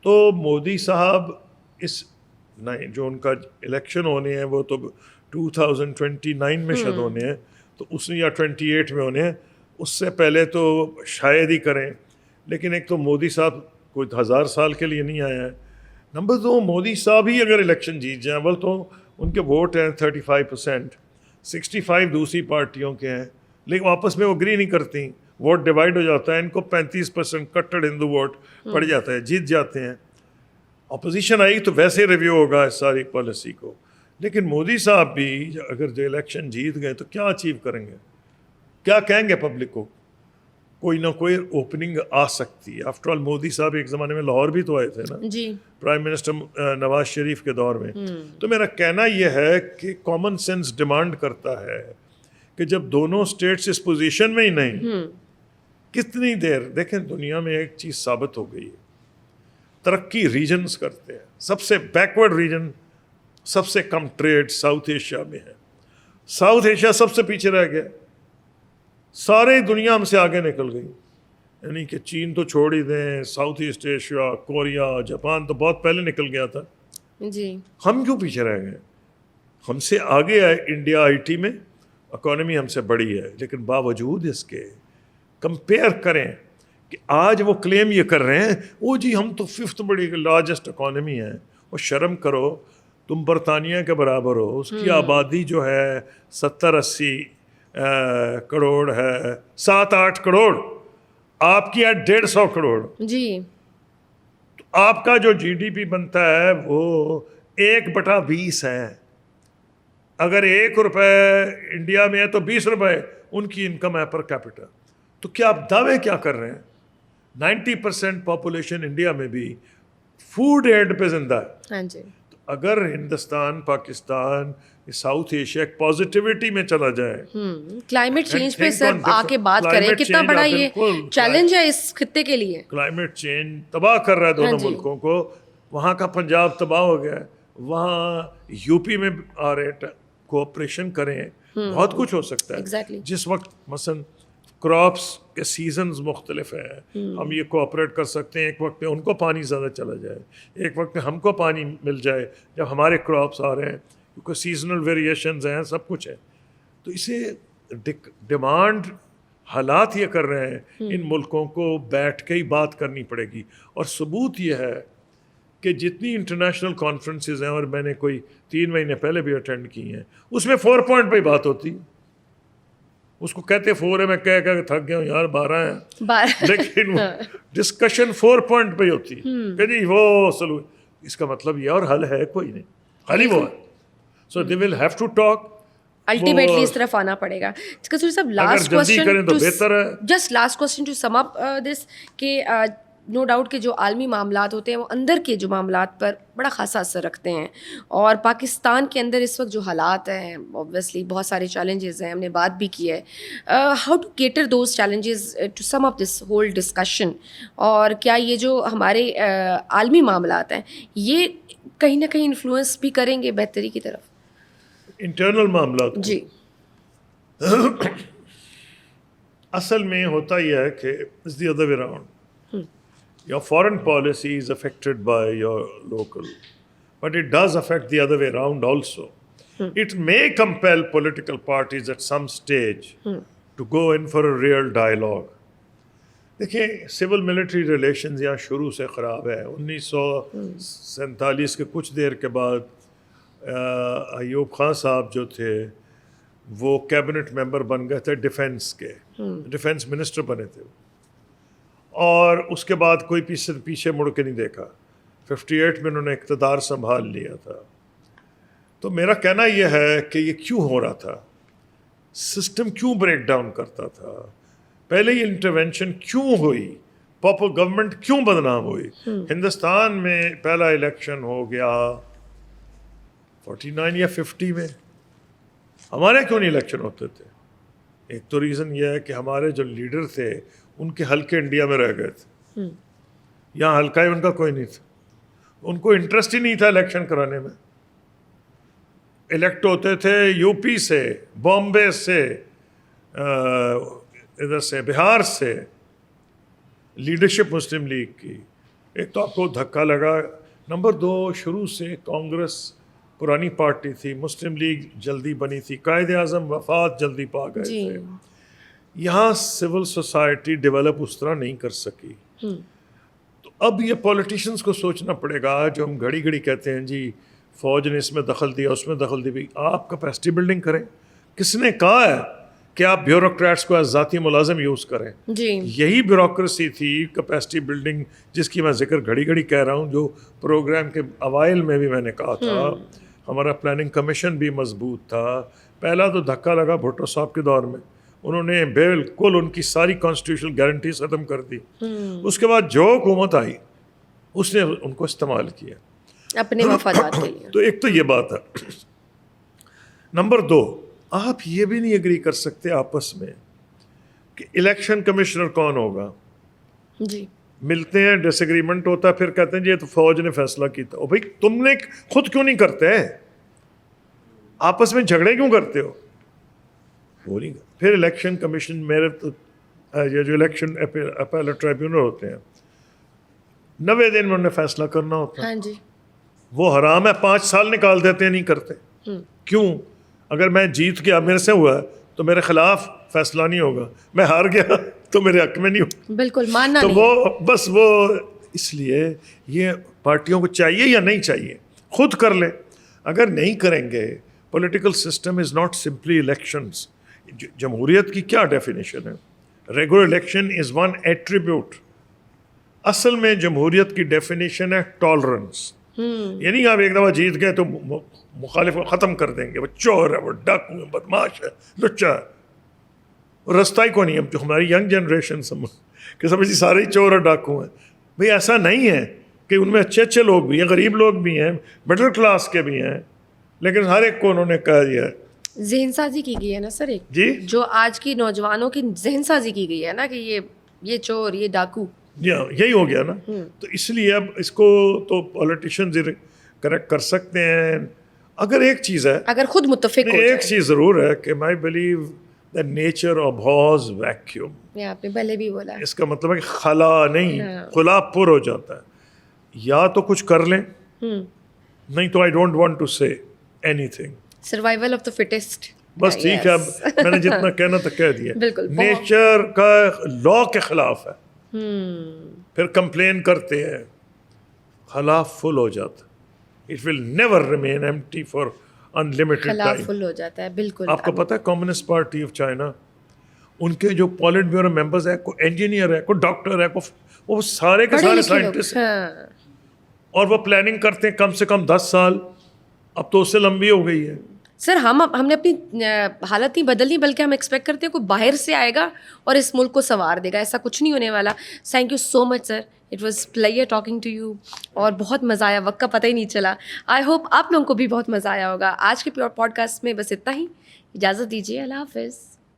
تو مودی صاحب اس نہیں جو ان کا الیکشن ہونے ہیں وہ تو 2029 میں شاید ہونے ہیں, تو اس یا 28 میں ہونے ہیں, اس سے پہلے تو شاید ہی کریں. لیکن ایک تو مودی صاحب کوئی 1000 سال کے لیے نہیں آیا ہے. نمبر 2, مودی صاحب ہی اگر الیکشن جیت جائیں, اول تو ان کے ووٹ ہیں 35%, 65 دوسری پارٹیوں کے ہیں, لیکن آپس میں وہ اگری نہیں کرتی, ووٹ ڈیوائڈ ہو جاتا ہے, ان کو 35% کٹڑ ہندو ووٹ پڑ جاتا ہے, جیت جاتے ہیں. اپوزیشن آئی تو ویسے ریویو ہوگا اس ساری پالیسی کو. لیکن مودی صاحب بھی اگر جو الیکشن جیت گئے تو کیا اچیو کریں گے, کیا کہیں گے پبلک کو؟ کوئی نہ کوئی اوپننگ آ سکتی ہے. آفٹر آل مودی صاحب ایک زمانے میں لاہور بھی تو آئے تھے نا, جی, پرائم منسٹر نواز شریف کے دور میں. تو میرا کہنا یہ ہے کہ کامن سینس ڈیمانڈ کرتا ہے کہ جب دونوں اسٹیٹس اس پوزیشن میں ہی نہیں, کتنی دیر دیکھیں دنیا میں ایک چیز ثابت ہو گئی ہے, ترقی ریجنز کرتے ہیں. سب سے بیکورڈ ریجن, سب سے کم ٹریڈ ساؤتھ ایشیا میں ہے. ساؤتھ ایشیا سب سے پیچھے رہ گیا, سارے دنیا ہم سے آگے نکل گئی. یعنی کہ چین تو چھوڑ ہی دیں, south east Asia, Korea, Japan تو بہت پہلے نکل گیا تھا. جی, ہم کیوں پیچھے رہ گئے؟ ہم سے آگے ہے انڈیا آئی ٹی میں, اکانومی ہم سے بڑی ہے, لیکن باوجود اس کے کمپیئر کریں کہ آج وہ کلیم یہ کر رہے ہیں وہ جی ہم تو 5th بڑی لارجسٹ اکانومی ہیں. وہ شرم کرو, تم برطانیہ کے برابر ہو, اس کی آبادی جو ہے 70-80 کروڑ ہے, 7-8 کروڑ, آپ کی ہے 150 کروڑ. جی, تو آپ کا جو جی ڈی پی بنتا ہے وہ 1/20 ہے. اگر 1 روپے انڈیا میں ہے تو 20 روپے ان کی انکم ہے پر کیپٹل. تو کیا آپ دعوے کیا کر رہے ہیں؟ 90% پاپولیشن انڈیا میں بھی فوڈ ایڈ پہ زندہ ہے. ہاں جی, اگر ہندوستان, پاکستان, ساؤتھ ایشیا ایک پازیٹیوٹی میں چلا جائے, کلائمیٹ چینج پہ سر آ کے بات کریں, کتنا بڑا یہ چیلنج ہے اس خطے کے لیے. کلائمیٹ چینج تباہ کر رہا ہے دونوں ملکوں کو. وہاں کا پنجاب تباہ ہو گیا ہے, وہاں یو پی میں آ رہے, کوآپریشن کریں, بہت کچھ ہو سکتا ہے. Exactly. جس وقت مثلا کراپس کے سیزنز مختلف ہیں, ہم یہ کوآپریٹ کر سکتے ہیں. ایک وقت پہ ان کو پانی زیادہ چلا جائے, ایک وقت پہ ہم کو پانی مل جائے جب ہمارے کراپس آ رہے ہیں, کیونکہ سیزنل ویریشنز ہیں, سب کچھ ہے. تو اسے ڈیمانڈ حالات یہ کر رہے ہیں, ان ملکوں کو بیٹھ کے ہی بات کرنی پڑے گی. اور ثبوت یہ ہے کہ جتنی انٹرنیشنل کانفرنسز ہیں, اور میں نے کوئی 3 مہینے پہلے بھی اٹینڈ کی ہیں, اس میں 4 پوائنٹ پہ ہی بات ہوتی. اس کو کہتے 4 ہے, میں کہہ کہ تھک گیا ہوں یار 12 ہیں, لیکن ڈسکشن 4 پوائنٹ پہ ہی ہوتی کہ جی وہ سلو. اس کا مطلب یہ اور حل ہے کوئی نہیں, حل ہی وہ ہے. So they will have to talk. Ultimately اس طرف آنا پڑے گا. Kasuri Sahab, last question, just last question to sum up this, کہ نو ڈاؤٹ کہ جو عالمی معاملات ہوتے ہیں وہ اندر کے جو معاملات پر بڑا خاصا اثر رکھتے ہیں, اور پاکستان کے اندر اس وقت جو حالات ہیں اوبویسلی بہت سارے چیلنجز ہیں, ہم نے بات بھی کی ہے. How to cater those challenges to sum up this whole discussion, اور کیا یہ جو ہمارے عالمی معاملات ہیں یہ کہیں نہ کہیں انفلوئنس بھی کریں گے بہتری کی طرف؟ انٹرنل معاملات جی, اصل میں ہوتا یہ ہے کہ it's the other way around. Your foreign policy is affected by your local, but it does affect the other way around also. It may compel political parties at some stage to go in for a real dialogue. دیکھیں, civil military relations یہاں شروع سے خراب ہے. 1947 کے کچھ دیر کے بعد ایوب خان صاحب جو تھے وہ کیبنٹ ممبر بن گئے تھے ڈیفینس کے, ڈیفینس منسٹر بنے تھے, اور اس کے بعد کوئی پیچھے مڑ کے نہیں دیکھا. 58 میں انہوں نے اقتدار سنبھال لیا تھا. تو میرا کہنا یہ ہے کہ یہ کیوں ہو رہا تھا, سسٹم کیوں بریک ڈاؤن کرتا تھا, پہلے یہ انٹرونشن کیوں ہوئی, پاپر گورنمنٹ کیوں بدنام ہوئی. ہندوستان میں پہلا الیکشن ہو گیا 49 یا 50 میں, ہمارے کیوں نہیں الیکشن ہوتے تھے؟ ایک تو ریزن یہ ہے کہ ہمارے جو لیڈر تھے ان کے حلقے انڈیا میں رہ گئے تھے, یہاں حلقہ ہی ان کا کوئی نہیں تھا, ان کو انٹرسٹ ہی نہیں تھا الیکشن کرانے میں. الیکٹ ہوتے تھے یو پی سے, بامبے سے, ادھر سے بہار سے, لیڈرشپ مسلم لیگ کی, ایک تو آپ کو دھکا لگا. نمبر 2, شروع سے کانگریس پرانی پارٹی تھی, مسلم لیگ جلدی بنی تھی, قائد اعظم وفات جلدی پا گئے تھے. یہاں سول سوسائٹی ڈیولپ اس طرح نہیں کر سکی. تو اب یہ پولیٹیشینس کو سوچنا پڑے گا. جو ہم گھڑی گھڑی کہتے ہیں جی فوج نے اس میں دخل دیا, اس میں دخل دی, آپ کیپیسٹی بلڈنگ کریں. کس نے کہا ہے کہ آپ بیوروکریٹس کو ایز ذاتی ملازم یوز کریں؟ یہی بیوروکریسی تھی, کیپیسٹی بلڈنگ, جس کی میں ذکر گھڑی گھڑی کہہ رہا ہوں. جو پروگرام کے اوائل میں بھی میں نے کہا تھا, ہمارا پلاننگ کمیشن بھی مضبوط تھا. پہلا تو دھکا لگا بھٹو صاحب کے دور میں, انہوں نے بالکل ان کی ساری کانسٹیٹیوشنل گارنٹیز ختم کر دی. اس کے بعد جو حکومت آئی اس نے ان کو استعمال کیا اپنے مفادات کے لیے. تو ایک تو یہ بات ہے. نمبر 2, آپ یہ بھی نہیں ایگری کر سکتے آپس میں کہ الیکشن کمشنر کون ہوگا. جی ملتے ہیں, ڈس ایگریمنٹ ہوتا ہے, پھر کہتے ہیں جی یہ تو فوج نے فیصلہ کیا تھا. بھائی تم نے خود کیوں نہیں کرتے, آپس میں جھگڑے کیوں کرتے ہو؟ وہ نہیں. پھر الیکشن کمیشن, میرے تو یہ جو الیکشن اپیلٹ ٹریبیونل ہوتے ہیں 90 دن میں انہوں نے فیصلہ کرنا ہوتا ہے. ہاں جی, وہ حرام ہے, 5 سال نکال دیتے ہیں, نہیں کرتے. کیوں؟ اگر میں جیت گیا, میرے سے ہوا تو میرے خلاف فیصلہ نہیں ہوگا, میں ہار گیا تو میرے حق میں نہیں ہوگا. بالکل ماننا تو نہیں. وہ بس وہ اس لیے یہ پارٹیوں کو چاہیے یا نہیں چاہیے, خود کر لیں. اگر نہیں کریں گے, political system is not simply elections. جمہوریت کی کیا ڈیفینیشن ہے؟ Regular election is one attribute. اصل میں جمہوریت کی ڈیفینیشن ہے ٹالرنس. یعنی آپ ایک دفعہ جیت گئے تو مخالف کو ختم کر دیں گے, وہ چور ہے, وہ ڈاکو ہے, بدماش ہے, لچا ہے. رستہ ہی کو نہیں. اب جو ہماری ینگ جنریشن کہ سمجھ سارے ہی چور اور ڈاکو ہیں. بھئی ایسا نہیں ہے کہ ان میں اچھے اچھے لوگ بھی ہیں, غریب لوگ بھی ہیں, مڈل کلاس کے بھی ہیں, لیکن ہر ایک کو انہوں نے کہہ دیا ہے. ذہن سازی کی گئی ہے نا سر, ایک جی جو آج کی نوجوانوں کی ذہن سازی کی گئی ہے نا کہ یہ چور, یہ ڈاکو. یہی ہو گیا نا. تو اس لیے اب اس کو تو پولیٹیشینز کریکٹ کر سکتے ہیں اگر ایک چیز ہے, اگر خود متفق ہو ایک چیز ضرور ہے کہ میں believe the nature abhors vacuum. یہ آپ نے پہلے بھی بولا. اس کا مطلب ہے کہ خلا نہیں, خلا پر ہو جاتا ہے. یا تو کچھ کر لیں, نہیں تو I don't want to say anything. Survival of the fittest. بس ٹھیک ہے, اب میں نے جتنا کہنا تھا کہہ دیا. بالکل نیچر کا لا کے خلاف ہے. پھر کمپلین کرتے ہیں, خلا فل ہو جاتا. It will never remain empty for unlimited خلا time. فل ہو جاتا ہے. بالکل. آپ کو پتہ ہے کمیونسٹ پارٹی آف چائنا, ان کے جو پولٹ بیورو ممبرز ہیں, کوئی انجینئر ہے, کوئی ڈاکٹر ہے, وہ سارے کے سارے سائنٹسٹ ہیں, اور وہ پلاننگ کرتے ہیں کم سے کم 10 سال. اب تو اس سے لمبی ہو گئی ہے. سر ہم نے اپنی حالت نہیں بدلنی, بلکہ ہم ایکسپیکٹ کرتے ہیں کوئی باہر سے آئے گا اور اس ملک کو سنوار دے گا. ایسا کچھ نہیں ہونے والا. Thank you so much sir, it was pleasure talking to you, اور بہت مزہ آیا, وقت کا پتہ ہی نہیں چلا. آئی ہوپ آپ لوگوں کو بھی بہت مزہ آیا ہوگا. آج کے پیور پوڈ کاسٹ میں بس اتنا ہی. اجازت دیجیے, اللہ حافظ.